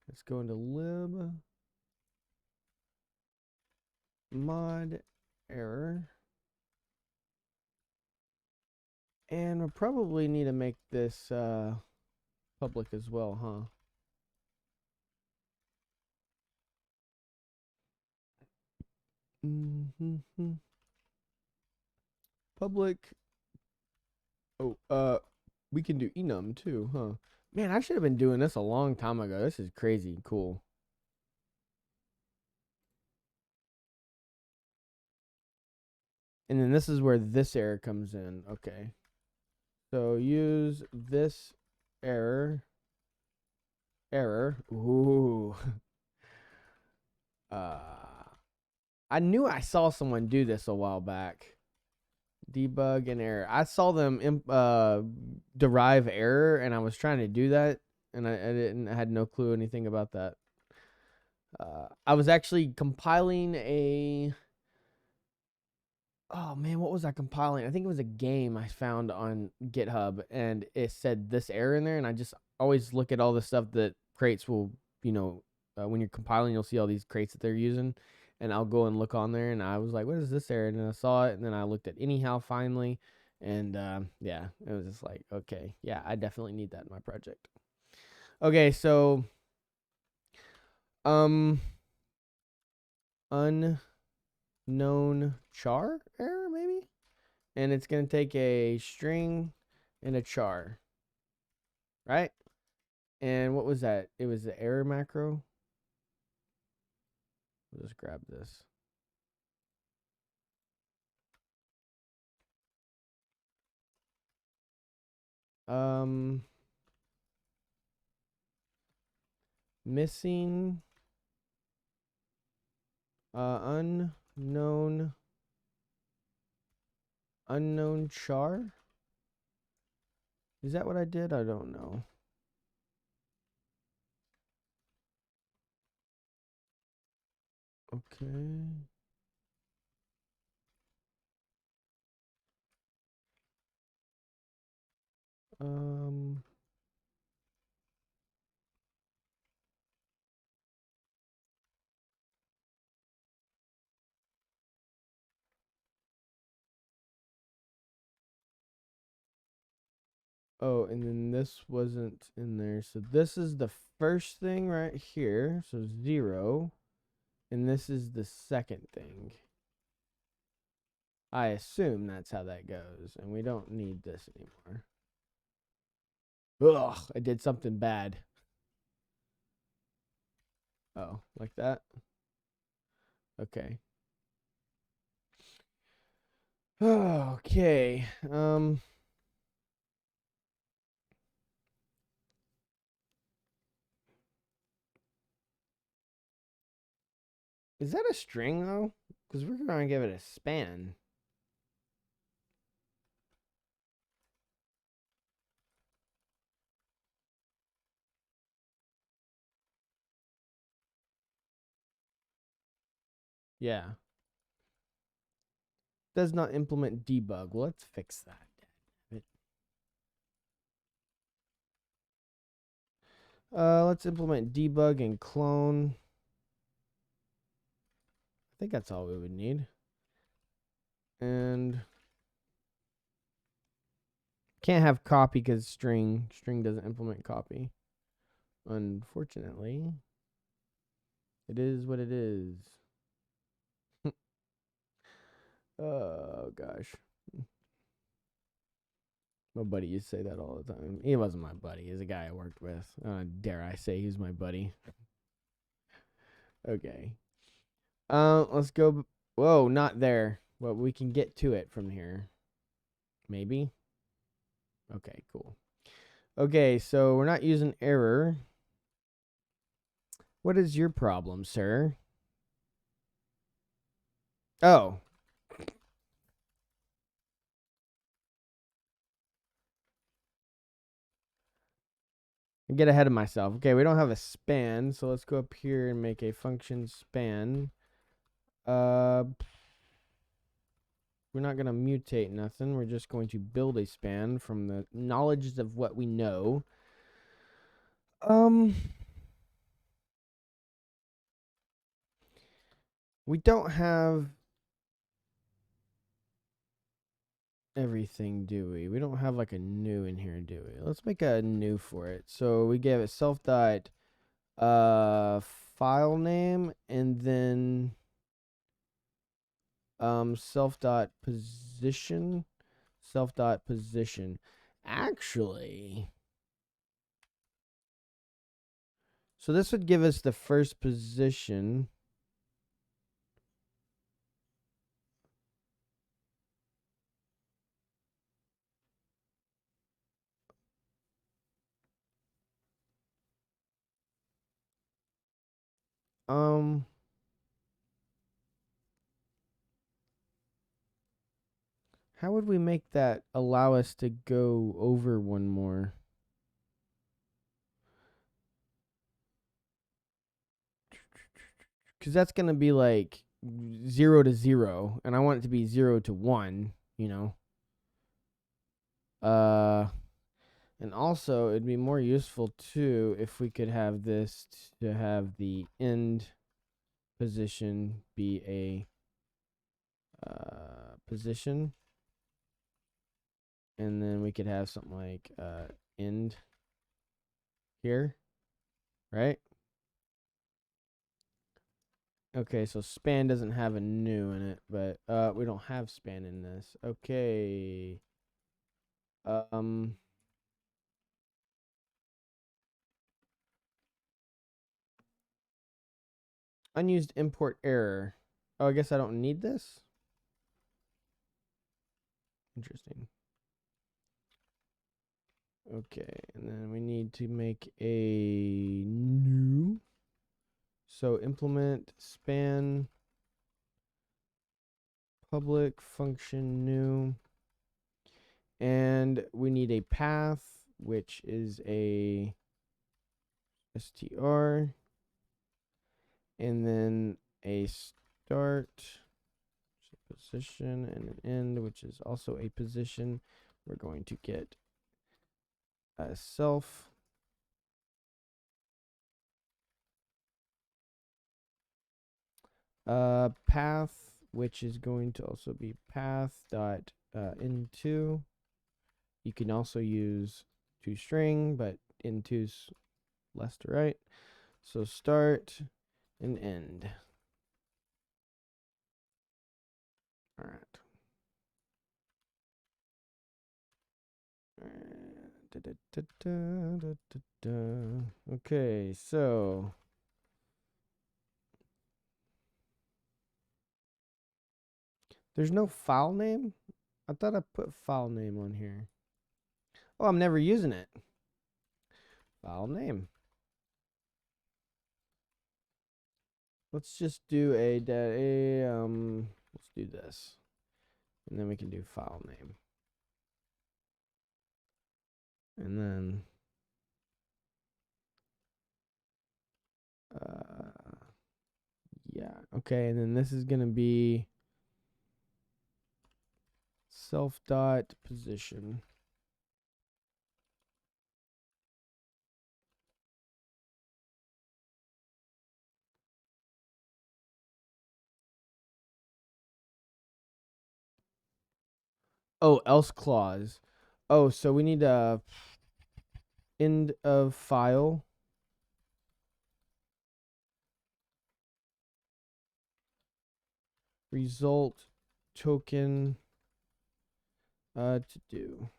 Let's go into lib. Mod error. And we'll probably need to make this public as well, huh? Public. Oh, we can do enum too, huh? Man, I should have been doing this a long time ago. This is crazy cool. And then this is where this error comes in. Okay. So use this error. Ooh. I knew I saw someone do this a while back. Debug and error. I saw them derive error, and I was trying to do that, and I had no clue anything about that. I was actually compiling a. Oh man, what was I compiling? I think it was a game I found on GitHub, and it said this error in there, and I just always look at all the stuff that crates will, when you're compiling, you'll see all these crates that they're using, and I'll go and look on there, and I was like, what is this error? And then I saw it, and then I looked at anyhow finally, and yeah, it was just like, okay, yeah, I definitely need that in my project. Okay, so unknown char error maybe, and it's gonna take a string and a char, right? And what was that? It was the error macro. We'll just grab this. Missing unknown char. Is that what I did? I don't know. Okay. Oh, and then this wasn't in there. So this is the first thing right here. So 0. And this is the second thing. I assume that's how that goes. And we don't need this anymore. Ugh, I did something bad. Oh, like that? Okay. Okay. Is that a string though? Because we're gonna give it a span. Yeah. Does not implement debug. Well, let's fix that. Let's implement debug and clone. I think that's all we would need. And can't have copy because string doesn't implement copy. Unfortunately, it is what it is. Oh gosh. My buddy used to say that all the time. He wasn't my buddy. He's a guy I worked with. Dare I say he's my buddy. Okay. Let's go. Whoa, not there. Well, we can get to it from here. Maybe. Okay, cool. Okay, so we're not using error. What is your problem, sir? Oh. I get ahead of myself. Okay, we don't have a span, so let's go up here and make a function span. We're not going to mutate nothing. We're just going to build a span from the knowledge of what we know. We don't have everything, do we? We don't have like a new in here, do we? Let's make a new for it. So we gave it self dot file name, and then self dot position. Actually, So this would give us the first position. How would we make that allow us to go over one more? Because that's going to be like 0 to 0, and I want it to be 0 to 1, you know? And also, it'd be more useful, too, if we could have this to have the end position be a position. And then we could have something like end here, right? Okay, so span doesn't have a new in it, but we don't have span in this. Okay. Unused import error. Oh, I guess I don't need this. Interesting. Okay, and then we need to make a new. So implement span public function new. And we need a path, which is a str. And then a start position and an end, which is also a position. We're going to get a self. Path, which is going to also be path dot into. You can also use toString, but into's left to right. So start and end. All right. Okay, so there's no file name? I thought I put file name on here. Oh, I'm never using it. File name. Let's just do let's do this. And then we can do file name. And then yeah, okay, and then this is gonna be self dot position. Oh, else clause. Oh, so we need a end of file. Result token to do.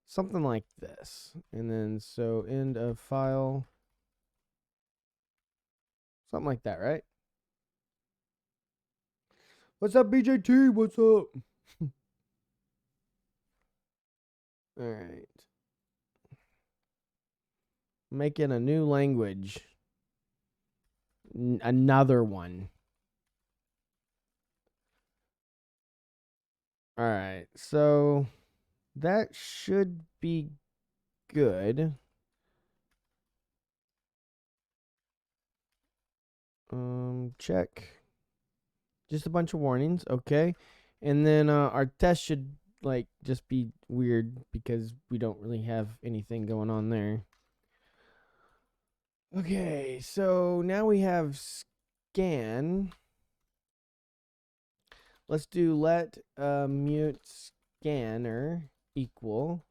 Something like this. And then so end of file. Something like that, right? What's up, BJT? What's up? All right. Making a new language. Another one. All right. So that should be good. Check. Just a bunch of warnings, okay? And then our test should like just be weird because we don't really have anything going on there. Okay, so now we have scan. Let's do let mute scanner equal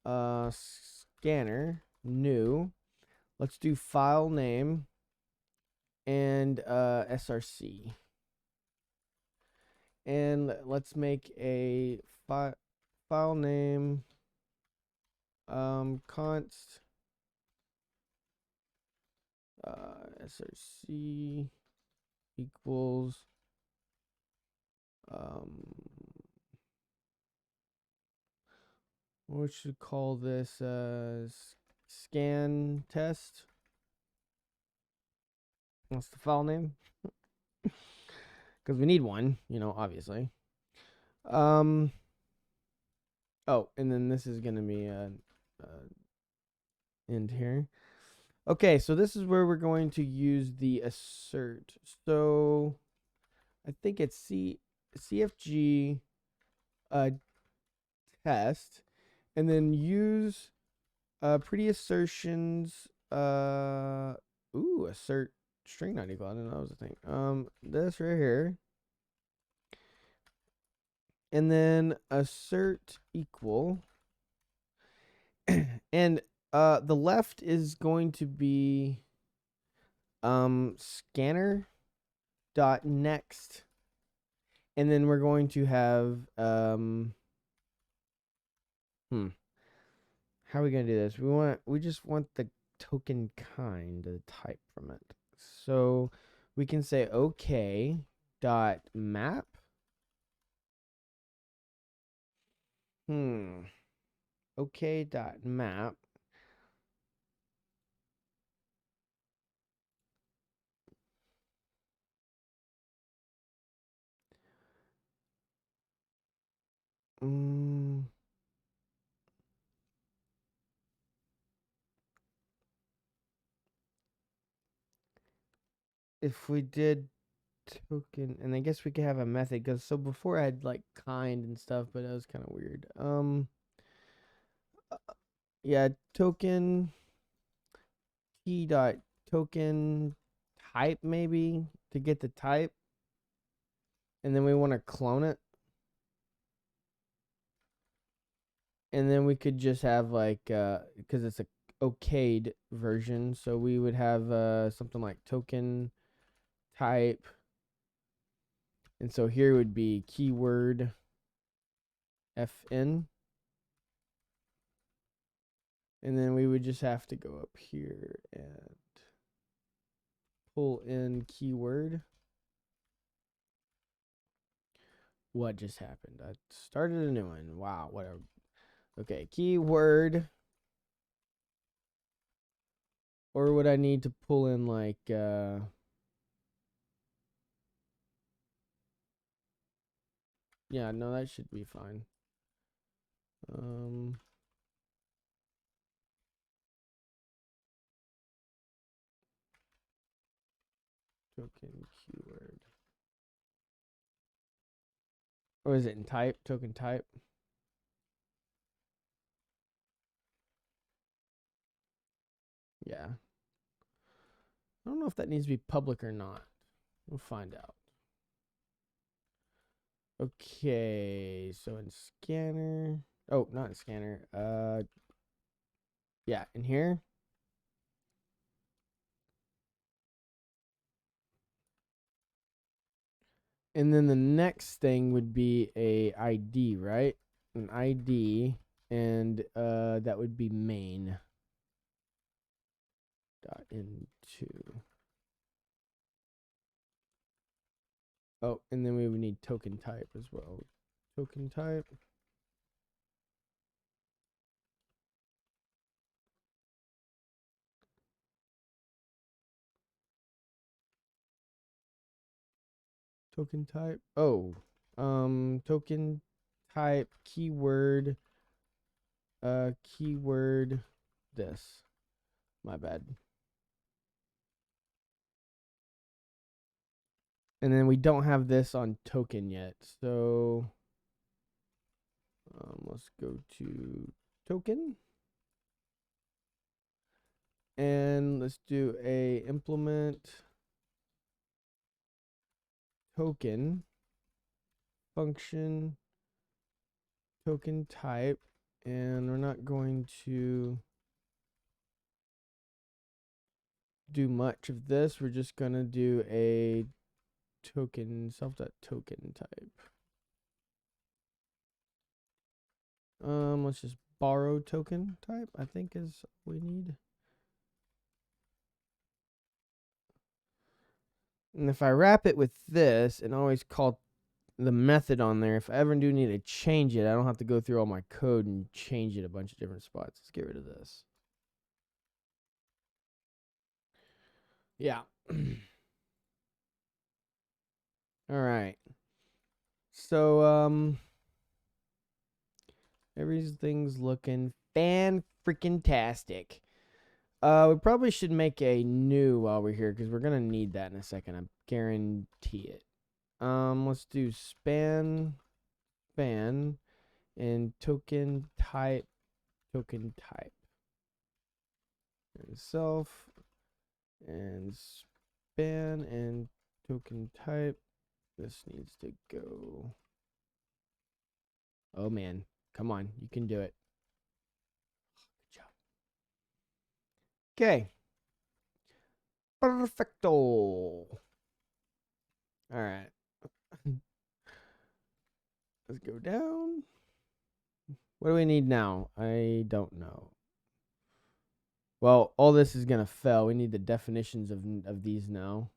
scanner new. Let's do file name and src. And let's make a file name const src equals we should call this scan test. What's the file name? Because we need one, you know, obviously. Oh, and then this is gonna be end here. Okay, so this is where we're going to use the assert. So I think it's CFG test, and then use pretty assertions. Assert string not equal. I didn't know that was a thing. This right here, and then assert equal, and the left is going to be scanner dot next, and then we're going to have how are we gonna do this? We just want the token kind, the type from it. So we can say okay dot map. Okay dot map. If we did token, and I guess we could have a method, because so before I had like kind and stuff, but that was kind of weird. Yeah, token t dot token type maybe to get the type, and then we want to clone it, and then we could just have like because it's a okayed version, so we would have something like token type, and so here would be keyword fn, and then we would just have to go up here and pull in keyword. What just happened? I started a new one. Wow, whatever. Okay, keyword. Or would I need to pull in like yeah, no, that should be fine. Token keyword. Or is it in type? Token type? Yeah. I don't know if that needs to be public or not. We'll find out. Okay, so in scanner. Oh, not in scanner. Yeah, in here. And then the next thing would be a ID, right? An ID, and that would be main dot into. Oh, and then we would need token type as well. Token type. Token type. Oh, token type keyword. Keyword this. My bad. And then we don't have this on token yet. So let's go to token. And let's do a implement token function token type. And we're not going to do much of this. We're just going to do a token self.token type. Let's just borrow token type, I think is what we need. And if I wrap it with this and always call the method on there, if I ever do need to change it, I don't have to go through all my code and change it a bunch of different spots. Let's get rid of this. Yeah. All right. So everything's looking fan-freaking-tastic. We probably should make a new while we're here because we're gonna need that in a second. I guarantee it. Let's do span, and token type, and self, and span, and token type. This needs to go. Oh man, come on, you can do it. Good job. Okay. Perfecto. All right. Let's go down. What do we need now? I don't know. Well, all this is going to fail. We need the definitions of these now.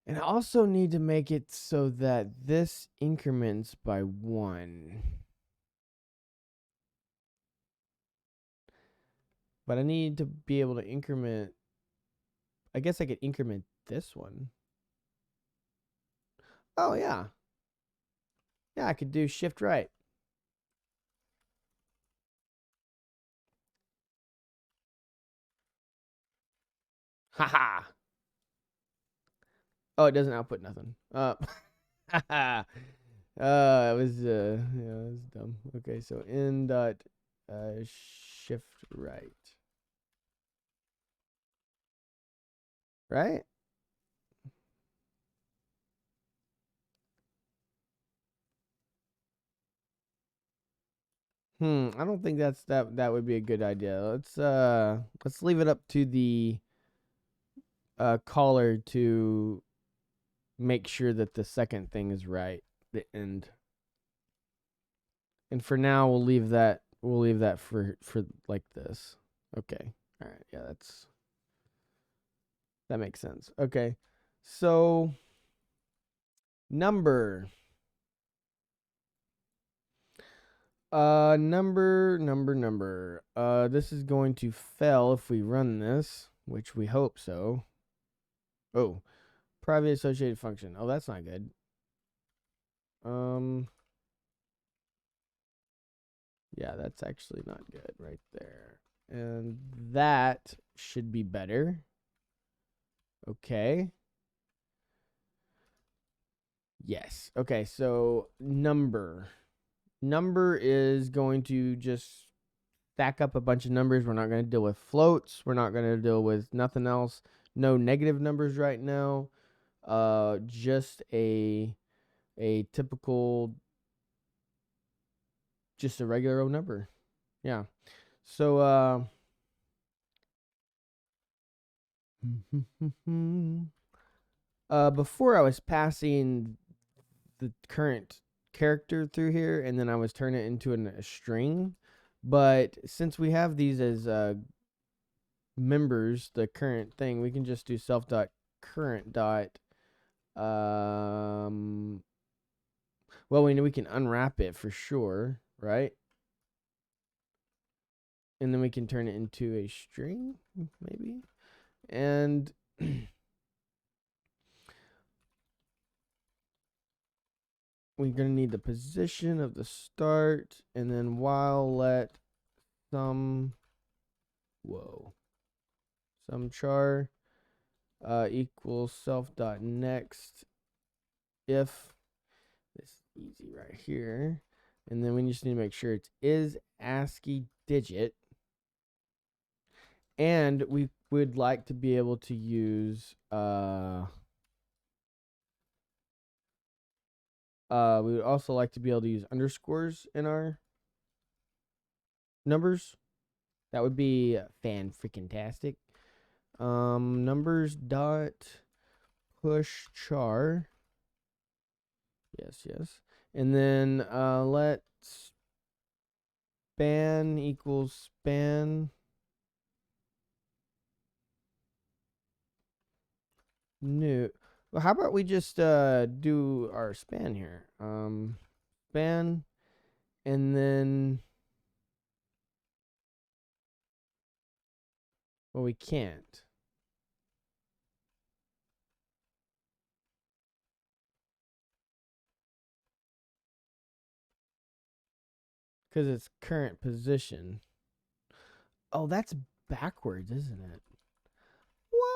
And I also need to make it so that this increments by 1. But I need to be able to increment. I guess I could increment this one. Oh, yeah. Yeah, I could do shift right. Haha. Oh, it doesn't output nothing. It was it was dumb. Okay, so in dot shift right. Right? I don't think that would be a good idea. Let's leave it up to the caller to make sure that the second thing is right, the end. And for now we'll leave that for like this. Okay. All right. Yeah, that makes sense. Okay. So number number. This is going to fail if we run this, which we hope so. Oh, private associated function. Oh, that's not good. Yeah, that's actually not good right there. And that should be better. Okay. Yes. Okay, so number is going to just stack up a bunch of numbers. We're not going to deal with floats. We're not going to deal with nothing else. No negative numbers right now. Just a typical, just a regular old number. Yeah. So before I was passing the current character through here, and then I was turning it into a string. But since we have these as members, the current thing, we can just do self dot current dot. Well, we know we can unwrap it for sure, right? And then we can turn it into a string, maybe. And we're going to need the position of the start, and then while let some char equals self dot next if this is easy right here, and then we just need to make sure it is ASCII digit, and we would like to be able to use we would also like to be able to use underscores in our numbers. That would be fan-freaking-tastic. Numbers dot push char. Yes. And then let span equals span. new. Well, how about we just do our span here? Span, and then well, we can't because it's current position. Oh, that's backwards, isn't it? What?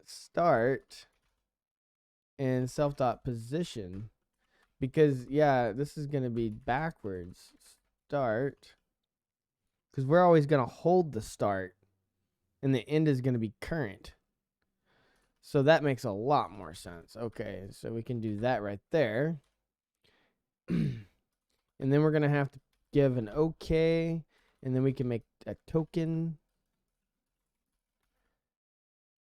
Start and self dot position because yeah, this is gonna be backwards. Start because we're always gonna hold the start, and the end is gonna be current. So that makes a lot more sense. Okay, so we can do that right there. And then we're going to have to give an OK, and then we can make a token.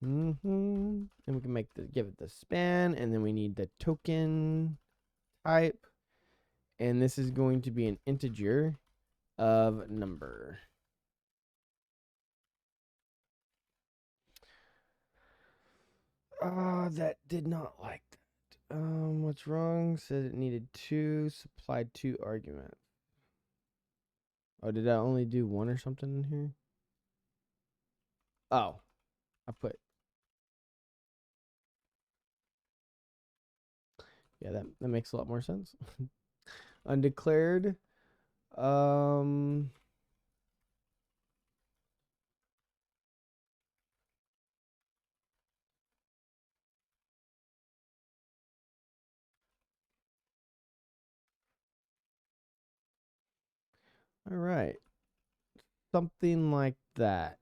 And we can give it the span, and then we need the token type. And this is going to be an integer of number. That did not like that. What's wrong? Said it needed 2, supplied 2 arguments. Oh, did I only do 1 or something in here? Oh, I put. Yeah, that makes a lot more sense. Undeclared. Um. All right. Something like that.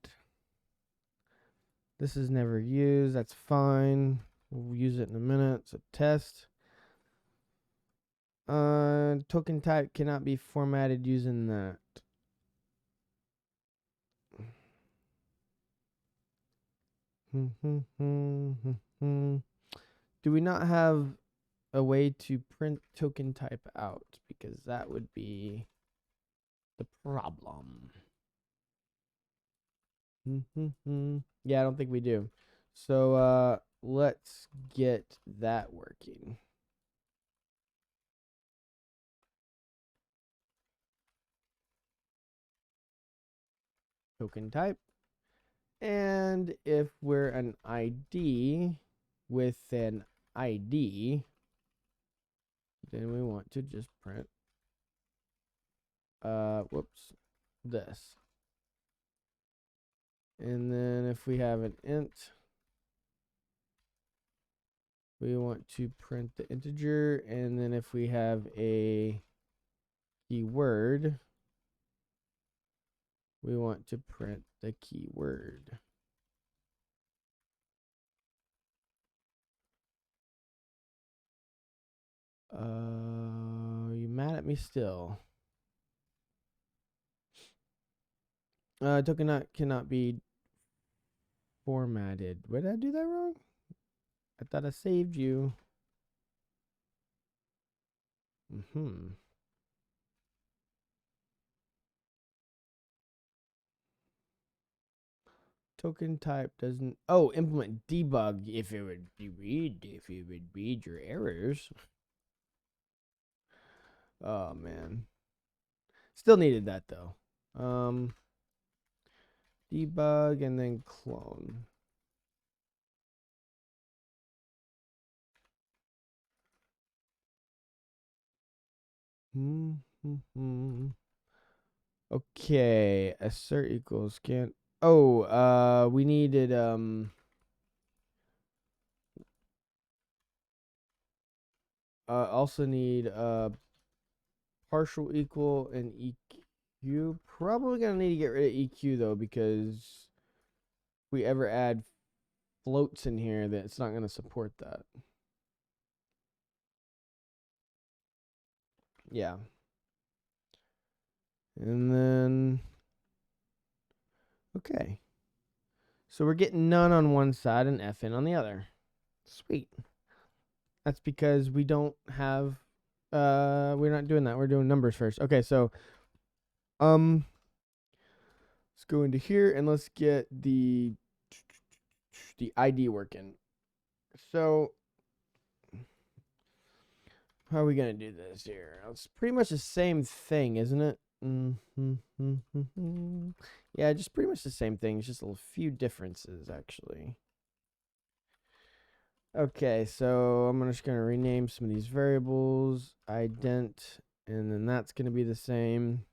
This is never used. That's fine. We'll use it in a minute. It's a test. Token type cannot be formatted using that. Do we not have a way to print token type out? Because that would be the problem. Yeah, I don't think we do. So let's get that working. Token type. And if we're an ID with an ID, then we want to just print this. And then if we have an int, we want to print the integer. And then if we have a keyword, we want to print the keyword. You mad at me still? Token cannot be formatted. Did I do that wrong? I thought I saved you. Token type doesn't. Oh, implement debug if it would read your errors. Oh man, still needed that though. Debug and then clone. Okay, assert equals scan. Oh, we needed also need partial equal and EQ. Probably gonna need to get rid of EQ though, because if we ever add floats in here, that it's not gonna support that. Yeah. And then okay. So we're getting none on one side and FN on the other. Sweet. That's because we don't have we're not doing that. We're doing numbers first. Okay, so Let's go into here and let's get the ID working. So how are we gonna do this here? It's pretty much the same thing, isn't it? Yeah, just pretty much the same thing. It's just a few differences, actually. Okay, so I'm just gonna rename some of these variables, ident, and then that's gonna be the same.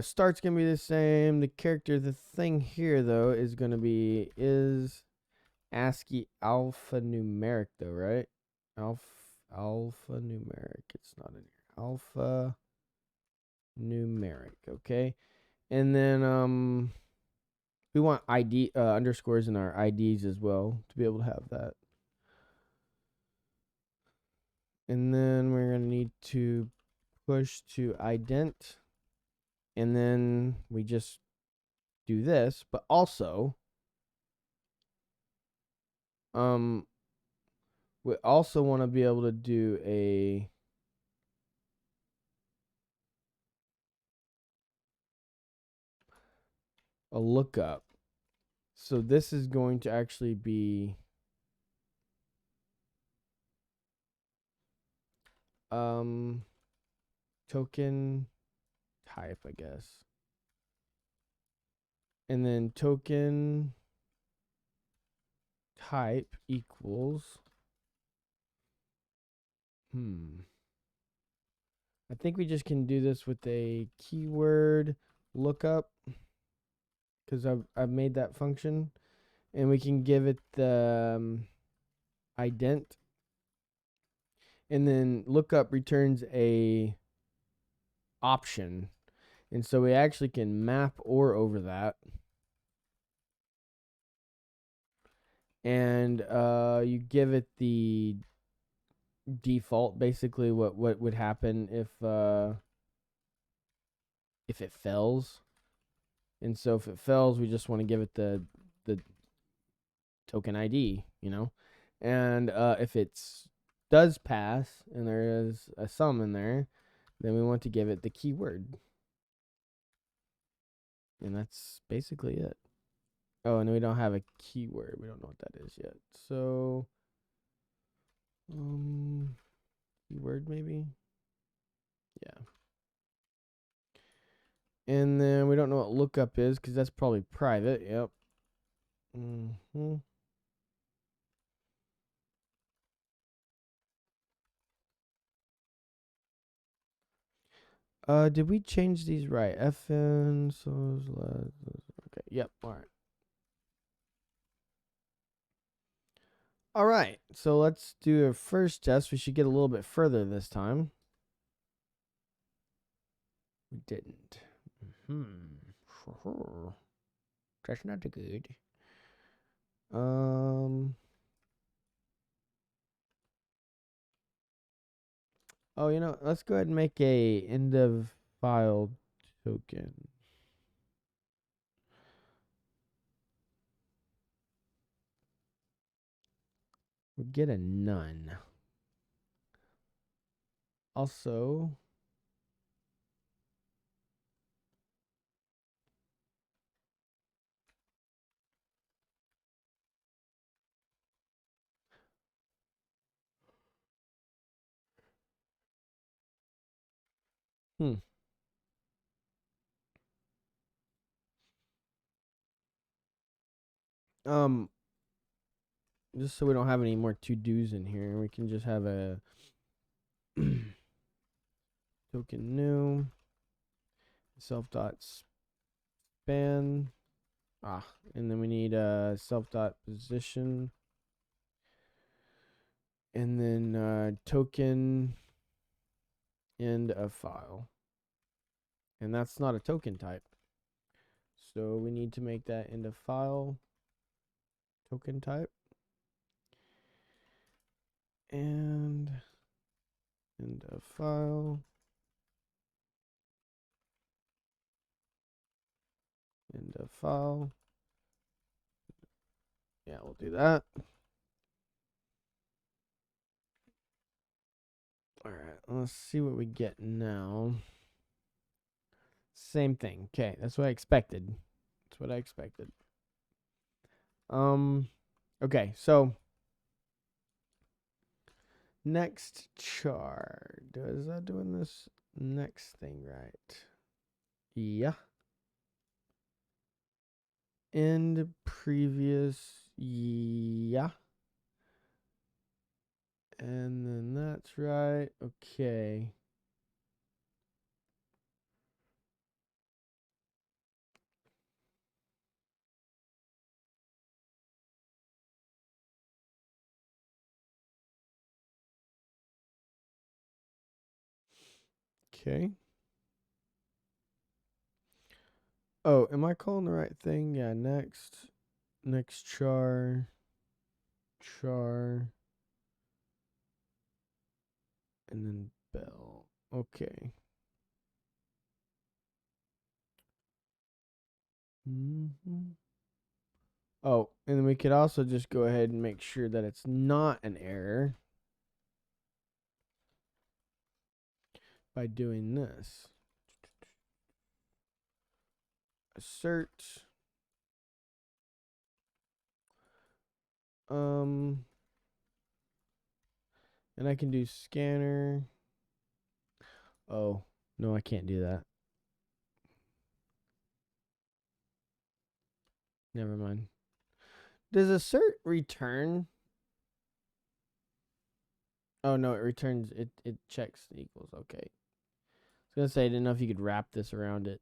Start's gonna be the same. The character, the thing here though, is gonna be is ASCII alphanumeric though, right? Alphanumeric. It's not in here. Alphanumeric. Okay, and then we want ID underscores in our IDs as well to be able to have that. And then we're gonna need to push to ident, and then we just do this, but also we also want to be able to do a lookup. So this is going to actually be token type, I guess. And then token type equals I think we just can do this with a keyword lookup, because I've made that function, and we can give it the ident, and then lookup returns a option, and so we actually can map or over that, and you give it the default, basically what would happen if it fails. And so if it fails, we just want to give it the token ID, you know. And if it does pass and there is a sum in there, then we want to give it the keyword. And that's basically it. Oh, and we don't have a keyword. We don't know what that is yet. So keyword maybe? Yeah. And then we don't know what lookup is because that's probably private. Yep. Did we change these right? FN, so okay, yep, all right. All right, so let's do a first test. We should get a little bit further this time. We didn't. That's not good. Oh, you know, let's go ahead and make a end of file token. We get a none. Also, um, just so we don't have any more to-dos in here, we can just have a token new self dot span. And then we need a self dot position, and then token end of file, and that's not a token type, so we need to make that end of file token type, and end of file, end of file. Yeah, we'll do that. All right, let's see what we get now. Same thing. Okay, that's what I expected. That's what I expected. Okay, so next char. Is that doing this next thing right? Yeah. End previous. Yeah. And then that's right. Okay. Okay. Oh, am I calling the right thing? Yeah, next char, and then bell. Okay. Oh, and then we could also just go ahead and make sure that it's not an error by doing this. Assert. And I can do scanner. Oh, no, I can't do that. Never mind. Does assert return? Oh no, it returns it checks the equals. Okay. I was gonna say I didn't know if you could wrap this around it.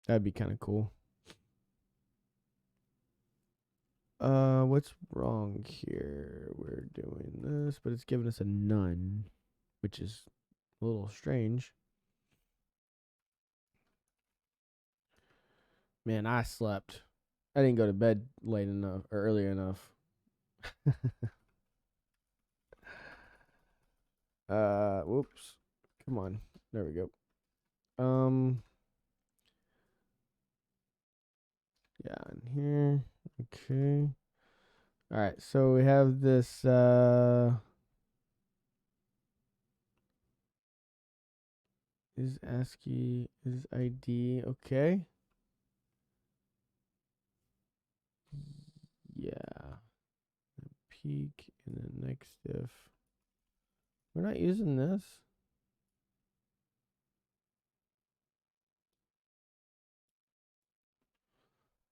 That'd be kind of cool. What's wrong here? We're doing this, but it's giving us a none, which is a little strange. Man, I slept. I didn't go to bed late enough or early enough. Whoops. Come on. There we go. Yeah, in here. Okay. All right, so we have this is ASCII is ID, okay? Yeah. Peak and then next if. We're not using this.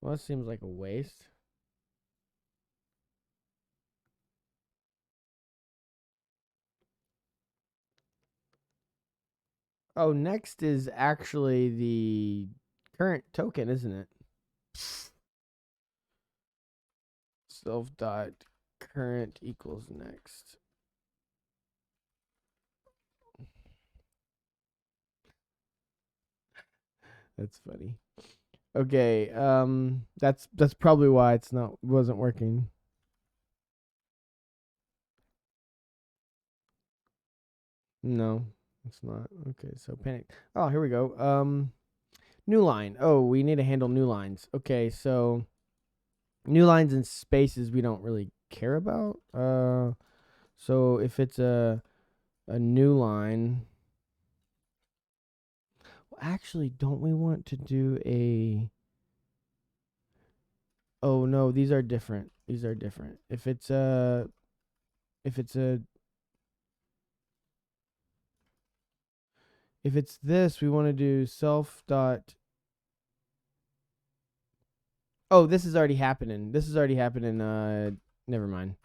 Well, that seems like a waste. Oh, next is actually the current token, isn't it? Self dot current equals next. That's funny. Okay, that's probably why it's wasn't working. No, it's not. Okay, so panic. Oh, here we go. New line. Oh, we need to handle new lines. Okay, so new lines and spaces we don't really care about. So if it's a new line, well, actually, don't we want to do a? Oh no, these are different. These are different. If it's a if it's this, we want to do self dot. Oh, this is already happening. This is already happening. Never mind.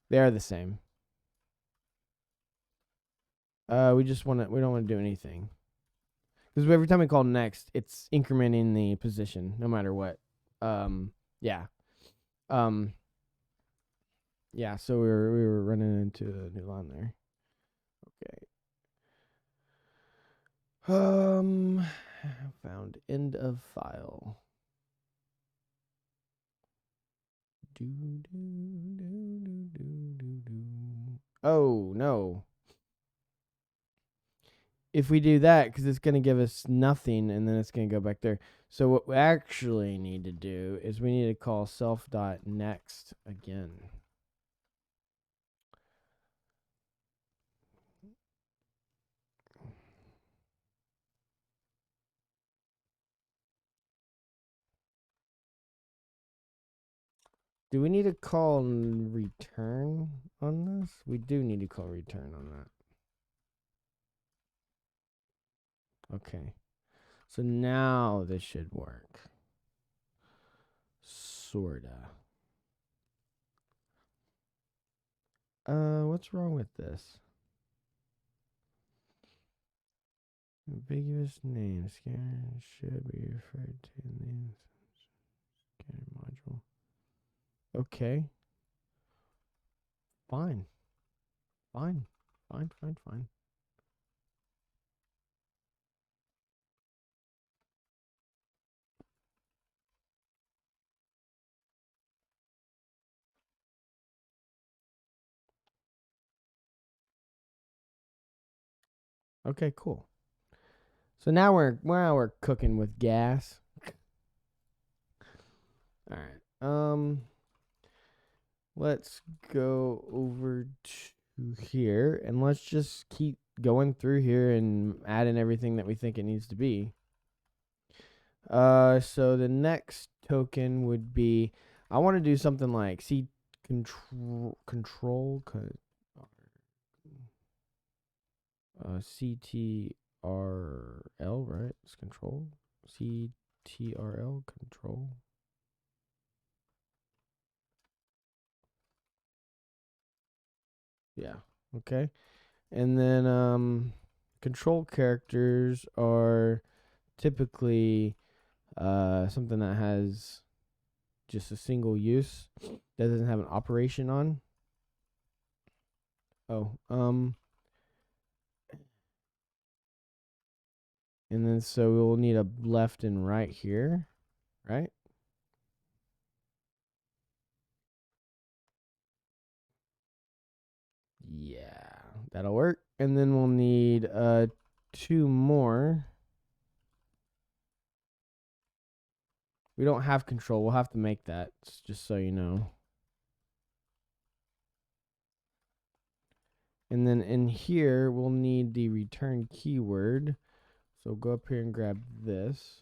They are the same. We don't want to do anything because every time we call next, it's incrementing the position no matter what. Yeah. Yeah. So we were running into a new line there. Okay. Found end of file. Oh no. If we do that, because it's going to give us nothing, and then it's going to go back there. So what we actually need to do is we need to call self.next again. Do we need to call return on this? We do need to call return on that. Okay. So now this should work. Sorta. What's wrong with this? Ambiguous name. Scanner should be referred to in the scanner module. Okay. Fine. Fine. Fine, fine, fine. Okay, cool. So now we're cooking with gas. All right. Let's go over to here and let's just keep going through here and adding everything that we think it needs to be. So the next token would be, I want to do something like control CTRL, right? It's control. CTRL control. Yeah. Okay. And then control characters are typically something that has just a single use that doesn't have an operation on. And then so we'll need a left and right here, right? Yeah, that'll work. And then we'll need 2 more. We don't have control. We'll have to make that, just so you know. And then in here, we'll need the return keyword. So go up here and grab this.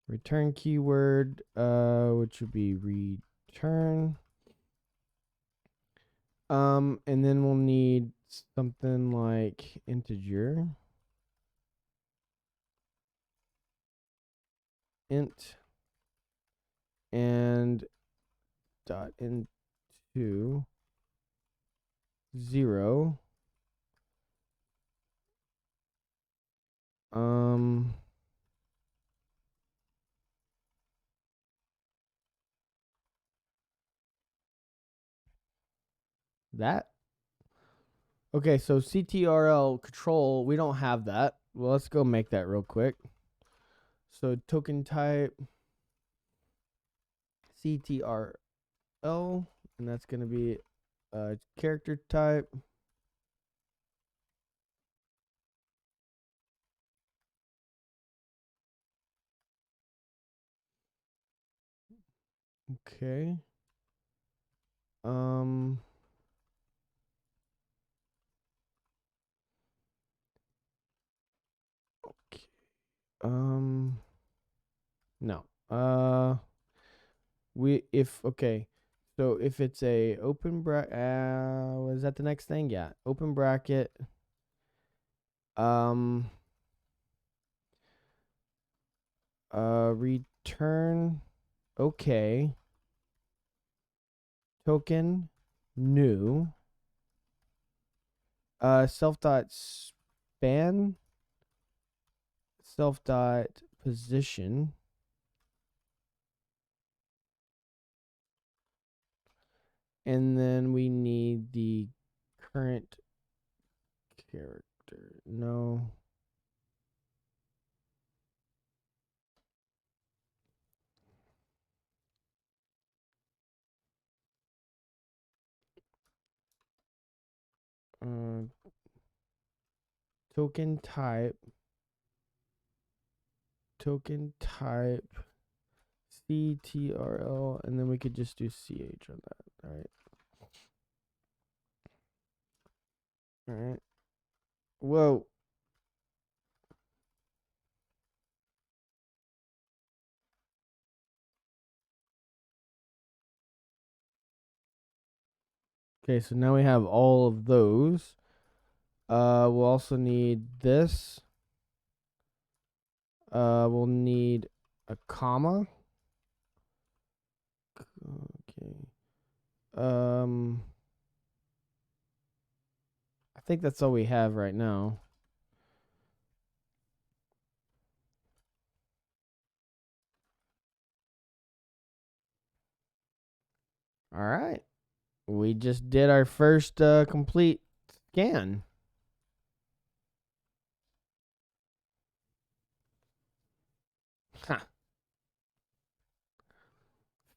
Return keyword, which would be return. And then we'll need something like integer. Int. And dot into 0. That. Okay, so CTRL control, we don't have that. Well, let's go make that real quick. So token type CTRL, and that's going to be a character type. Okay. Okay. No. Okay. So if it's a open bracket, was that the next thing? Yeah. Open bracket. Return. Okay. Token. New. Self dot span. Self dot position. And then we need the current character. No. Token type. Token type. CTRL. And then we could just do CH on that. All right. All right. Whoa. Okay, so now we have all of those. We'll also need this. We'll need a comma. Okay. I think that's all we have right now. All right. We just did our first complete scan. Ha.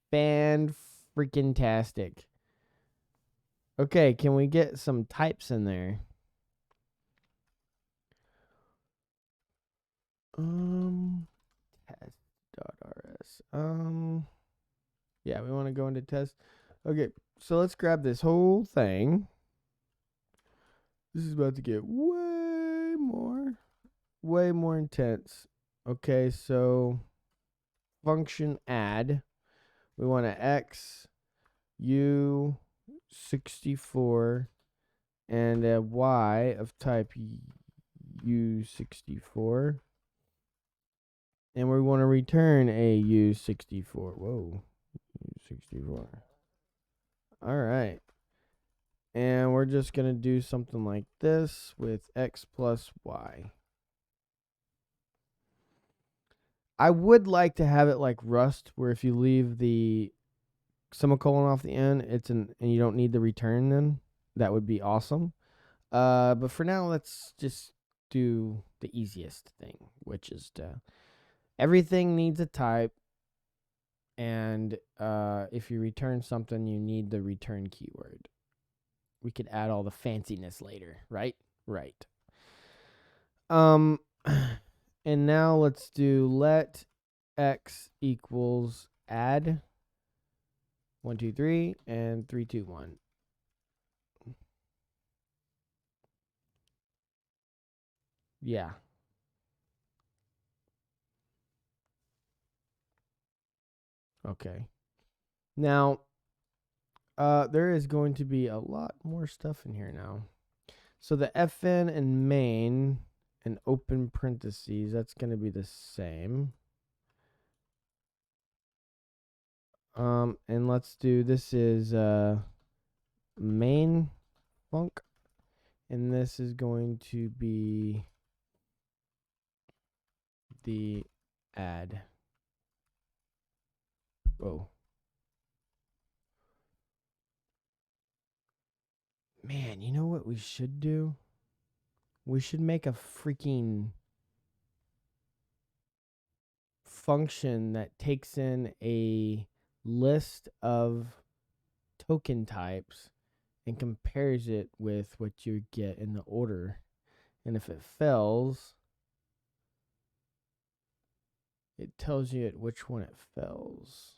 Fan freaking tastic. Okay, can we get some types in there? Test.rs. Yeah, we want to go into test. Okay, so let's grab this whole thing. This is about to get way more intense. Okay, so function add. We want to x u64 and a y of type u64. And we want to return a u64. Whoa, u64. All right. And we're just going to do something like this with x plus y. I would like to have it like Rust, where if you leave the semicolon off the end, and you don't need the return then. That would be awesome. But for now, let's just do the easiest thing, which is everything needs a type. And if you return something, you need the return keyword. We could add all the fanciness later, right? Right. And now let's do let x equals add 1, 2, 3 and 3, 2, 1. Yeah. Okay. Now, there is going to be a lot more stuff in here now. So the fn and main and open parentheses, that's going to be the same. And let's do, this is main func, and this is going to be the add. Whoa. Man, you know what we should do? We should make a freaking function that takes in a list of token types and compares it with what you get in the order. And if it fails, it tells you at which one it fails.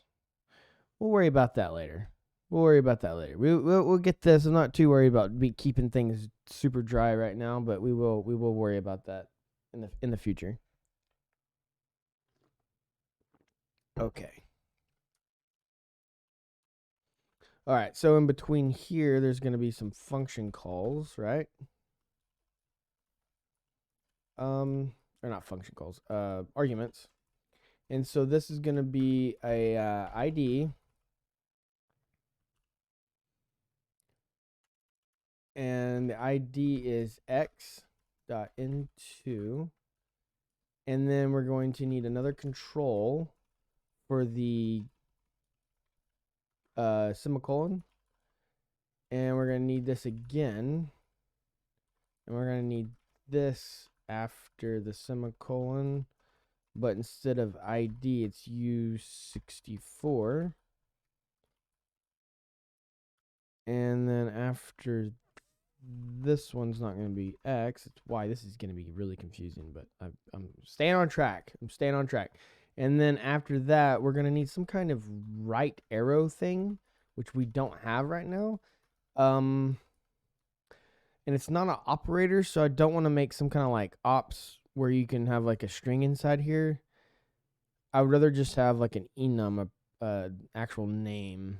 We'll worry about that later. We'll get this. I'm not too worried about keeping things super dry right now, but we will worry about that in the future. Okay. All right. So in between here, there's going to be some function calls, right? Or not function calls. Arguments. And so this is going to be a ID. And the ID is x.into. And then we're going to need another control for the semicolon. And we're going to need this again. And we're going to need this after the semicolon. But instead of ID, it's U64. And then after this one's not going to be X, it's Y. This is going to be really confusing, but I'm staying on track. And then after that, we're going to need some kind of right arrow thing, which we don't have right now. And it's not an operator, so I don't want to make some kind of like ops where you can have like a string inside here. I would rather just have like an enum, actual name.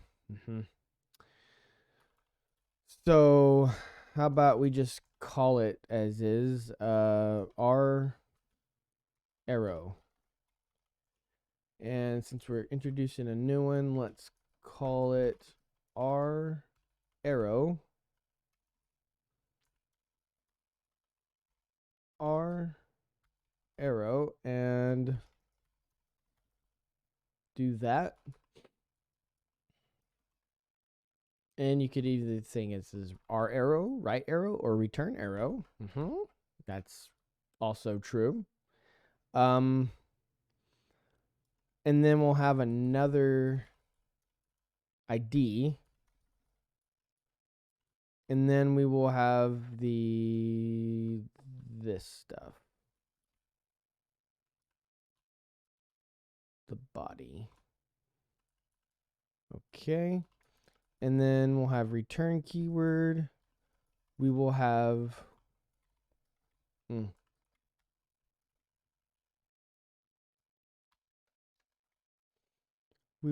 So how about we just call it as is, R arrow. And since we're introducing a new one, let's call it R arrow. R arrow, and do that. And you could either think it says R arrow, right arrow, or return arrow. That's also true. And then we'll have another ID. And then we will have this stuff. The body. Okay. And then we'll have return keyword. We will have we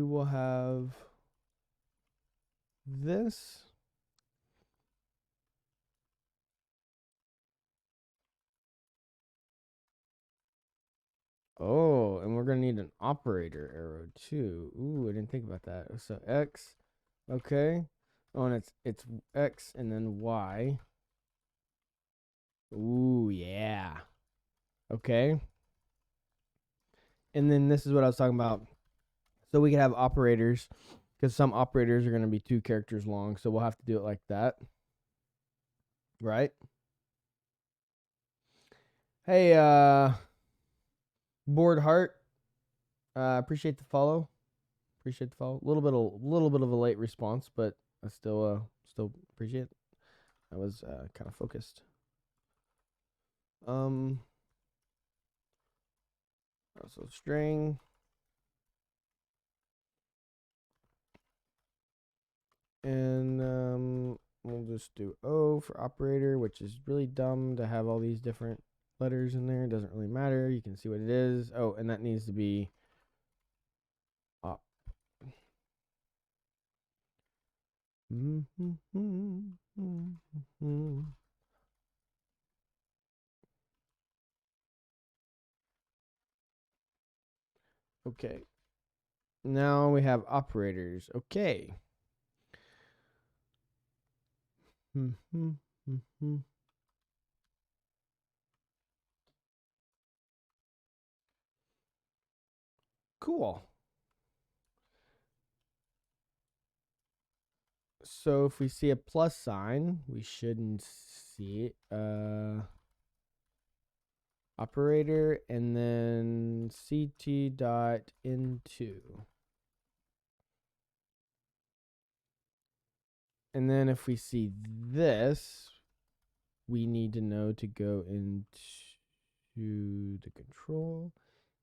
will have this. Oh, and we're gonna need an operator arrow too. Ooh, I didn't think about that. So X, okay. Oh, and it's X and then Y. Ooh, yeah. Okay. And then this is what I was talking about. So we can have operators, because some operators are going to be 2 characters long. So we'll have to do it like that. Right? Hey, Board Heart. Appreciate the follow. Appreciate the follow. A little bit of a late response, but I still appreciate it. I was kind of focused. Also string. And we'll just do O for operator, which is really dumb to have all these different letters in there. It doesn't really matter. You can see what it is. Oh, and that needs to be op. Okay. Now we have operators. Okay. Cool. So if we see a plus sign, we shouldn't see it. Operator and then ct dot into. And then if we see this, we need to know to go into the control.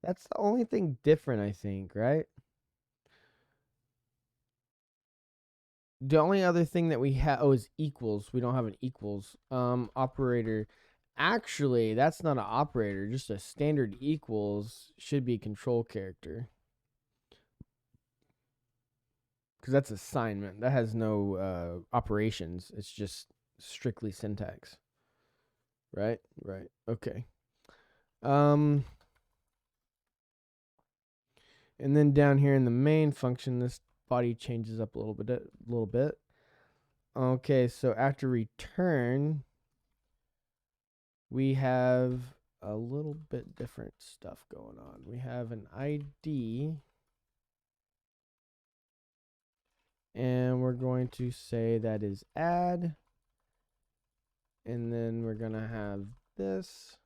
That's the only thing different, I think, right? The only other thing that we have is equals. We don't have an equals operator. Actually, that's not an operator. Just a standard equals should be a control character, because that's assignment. That has no operations. It's just strictly syntax. Right? Right. Okay. And then down here in the main function, this body changes up a little bit. Okay, so after return, we have a little bit different stuff going on. We have an ID, and we're going to say that is add, and then we're going to have this.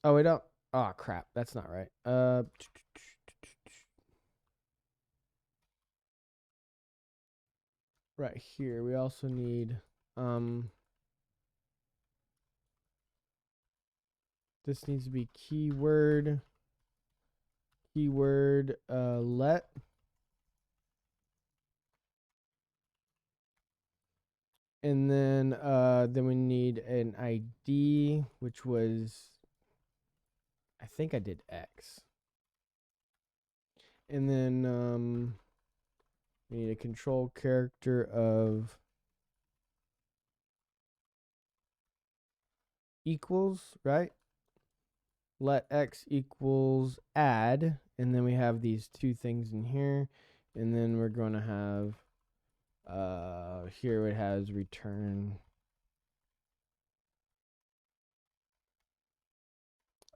Oh, we don't. Oh, crap. That's not right. Right here, we also need this needs to be keyword let. And then we need an ID, which was, I think I did X. And then we need a control character of equals, right? Let x equals add, and then we have these two things in here, and then we're going to have here it has return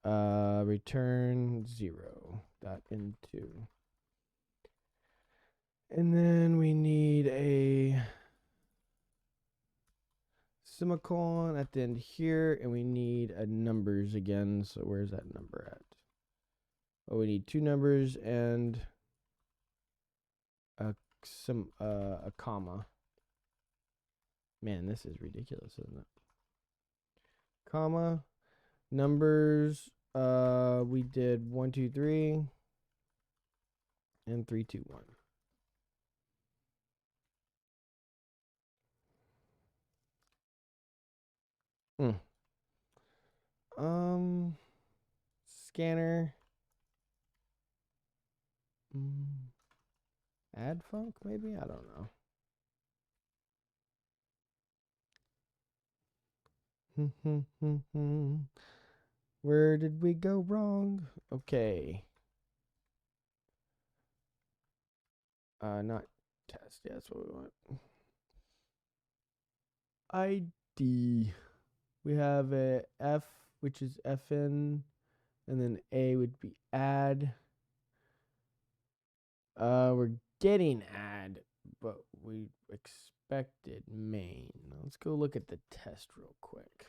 return 0.into. And then we need a semicolon at the end here, and we need a numbers again. So where's that number at? Oh, we need two numbers and a comma. Man, this is ridiculous, isn't it? Comma, numbers. We did 1, 2, 3, and 3, 2, 1. Scanner. Add func, maybe? I don't know. Where did we go wrong? Okay. Not test. Yeah, that's what we want. ID. We have a F, which is FN, and then A would be add. We're getting add, but we expected main. Let's go look at the test real quick.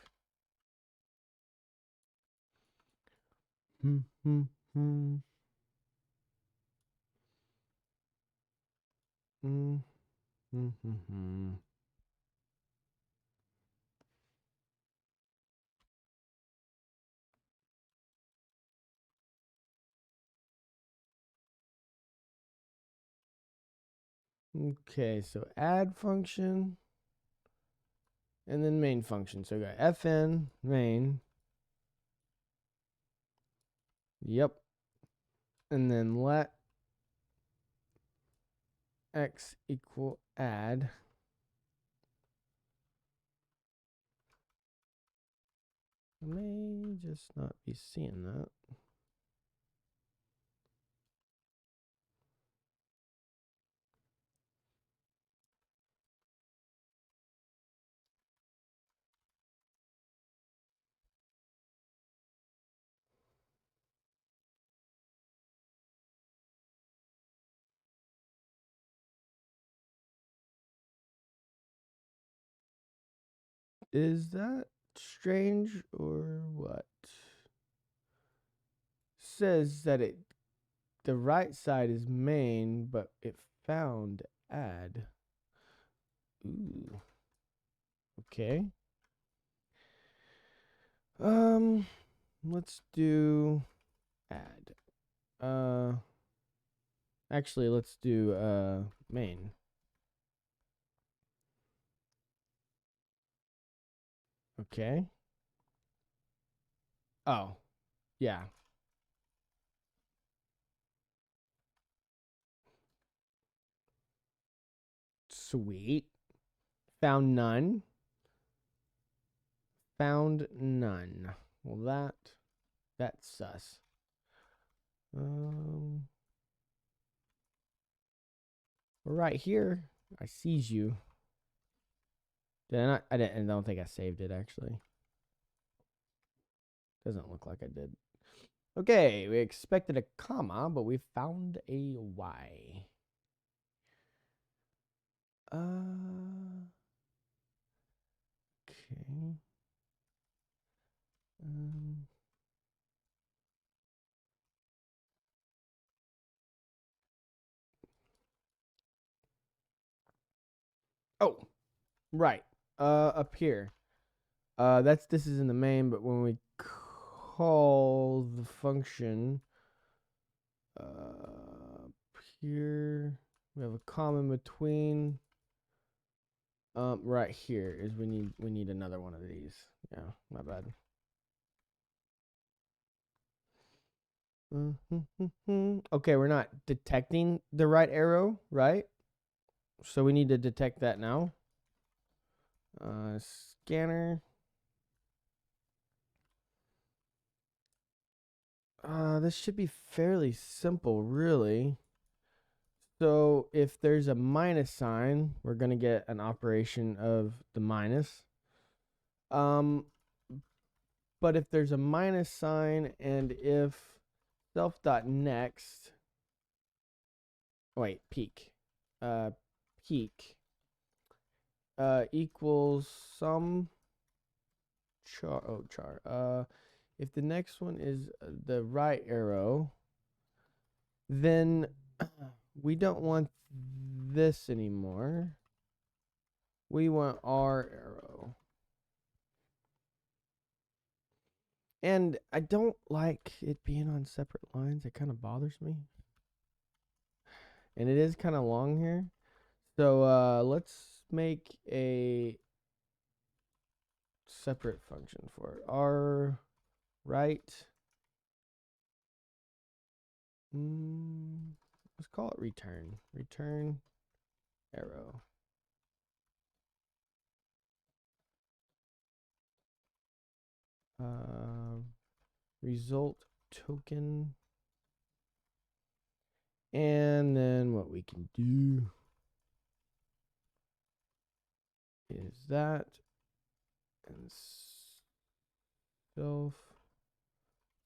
Okay, so add function and then main function. So we got fn main. Yep. And then let x equal add. I may just not be seeing that. Is that strange or what? Says that the right side is main, but it found add. Ooh. Okay. Let's do add. Actually, let's do main. Okay. Oh, yeah. Sweet. Found none. Found none. Well, that's sus. Right here. I sees you. Did I not? I don't think I saved it actually. Doesn't look like I did. Okay, we expected a comma, but we found a Y. Okay. Oh, right. Up here. This is in the main, but when we call the function, here we have a comma in between. Right here is we need another one of these. Yeah, my bad. Okay, we're not detecting the right arrow, right? So we need to detect that now. Scanner. This should be fairly simple, really. So if there's a minus sign, we're going to get an operation of the minus. But if there's a minus sign and if self.next, wait, peak, peak, equals some char. If the next one is the right arrow, then we don't want this anymore. We want our arrow. And I don't like it being on separate lines. It kind of bothers me. And it is kind of long here. So let's make a separate function for it. Our right. Let's call it return. Return arrow. Result token. And then what we can do is that and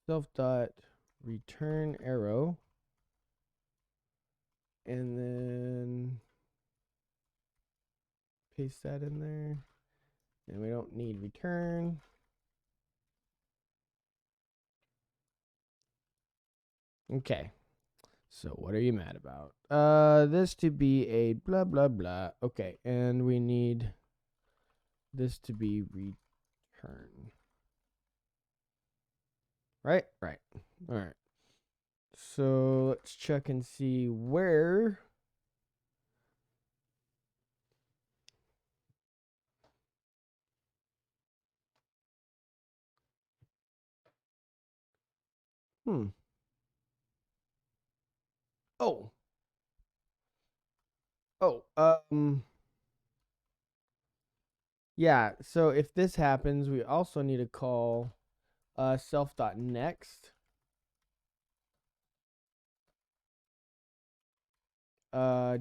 self dot return arrow, and then paste that in there, and we don't need return. Okay, so what are you mad about? This to be a blah blah blah. Okay, and we need this to be return. Right. All right. So let's check and see where Oh. Oh. Yeah, so if this happens, we also need to call self.next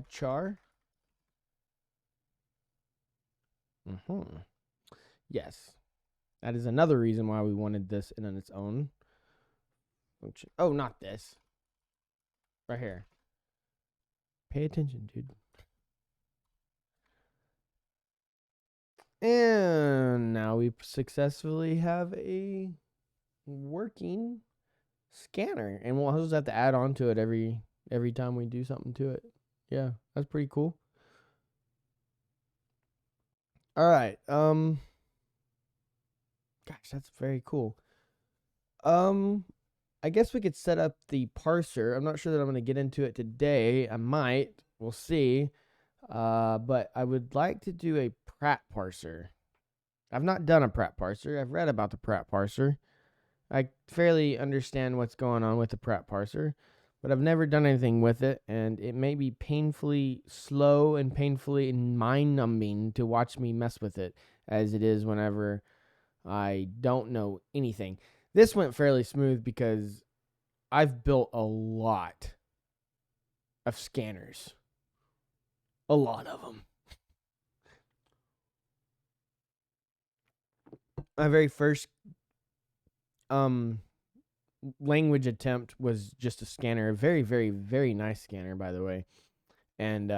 char. Yes. That is another reason why we wanted this in on its own function. Oh, not this. Right here. Pay attention, dude. And now we successfully have a working scanner, and we'll just have to add on to it every time we do something to it. Yeah, that's pretty cool. All right. Gosh, that's very cool. I guess we could set up the parser. I'm not sure that I'm going to get into it today. I might. We'll see. But I would like to do a Pratt parser. I've not done a Pratt parser. I've read about the Pratt parser. I fairly understand what's going on with the Pratt parser, but I've never done anything with it, and it may be painfully slow and painfully mind-numbing to watch me mess with it, as it is whenever I don't know anything. This went fairly smooth because I've built a lot of scanners. A lot of them. My very first language attempt was just a scanner, a very, very, very nice scanner, by the way. And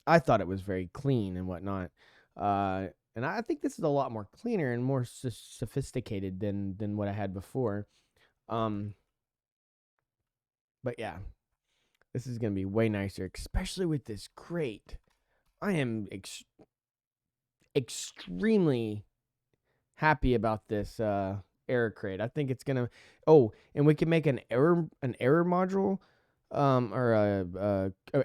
I thought it was very clean and whatnot. And I think this is a lot more cleaner and more sophisticated than what I had before. But yeah, this is gonna be way nicer, especially with this crate. I am extremely happy about this error crate. I think it's gonna. Oh, and we can make an error module, or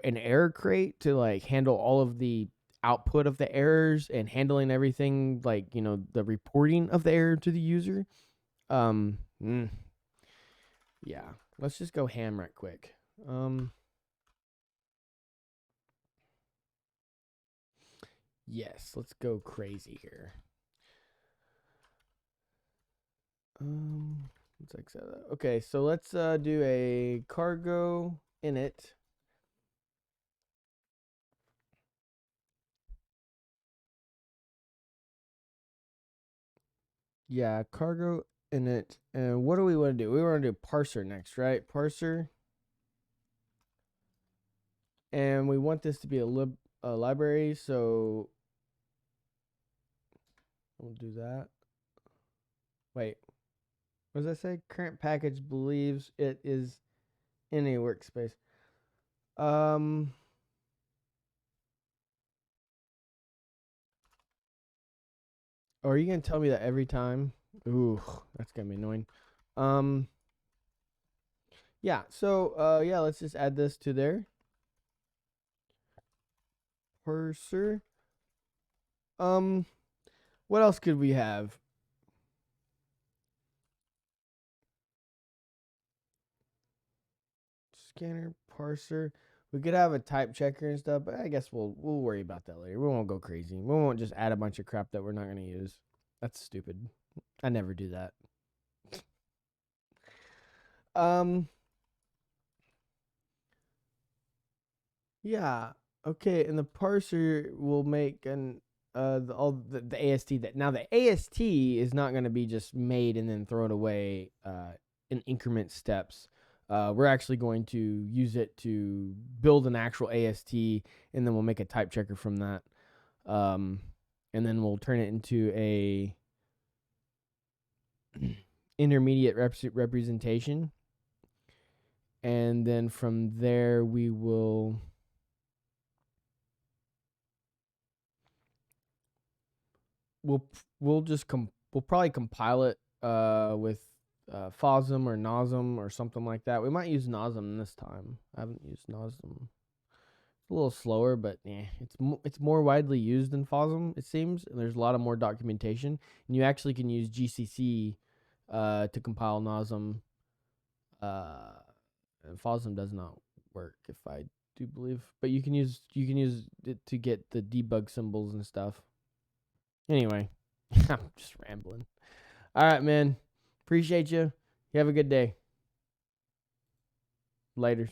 an error crate to like handle all of the output of the errors and handling everything, like the reporting of the error to the user. Um, mm, Yeah, let's just go ham right quick. Yes, let's go crazy here. Let's exit that. Okay, so let's do a cargo init. Yeah, cargo init. And what do we want to do? We want to do parser next, right? Parser. And we want this to be a library, so we'll do that. Wait, what does that say? Current package believes it is in a workspace. Are you gonna tell me that every time? Ooh, that's gonna be annoying. Yeah. So yeah, let's just add this to there. Parser. What else could we have? Scanner, parser. We could have a type checker and stuff, but I guess we'll worry about that later. We won't go crazy. We won't just add a bunch of crap that we're not gonna use. That's stupid. I never do that. Yeah. Okay, and the parser will make the AST that now the AST is not going to be just made and then thrown away in increment steps. We're actually going to use it to build an actual AST, and then we'll make a type checker from that, and then we'll turn it into a intermediate representation, and then from there we'll we'll probably compile it with FOSM or NOSM or something like that. We might use NOSM this time. I haven't used NOSM. It's a little slower, but it's more widely used than FOSM, it seems, and there's a lot of more documentation. And you actually can use GCC to compile NOSM. And FOSM does not work, if I do believe, but you can use it to get the debug symbols and stuff. Anyway, I'm just rambling. All right, man. Appreciate you. You have a good day. Laters.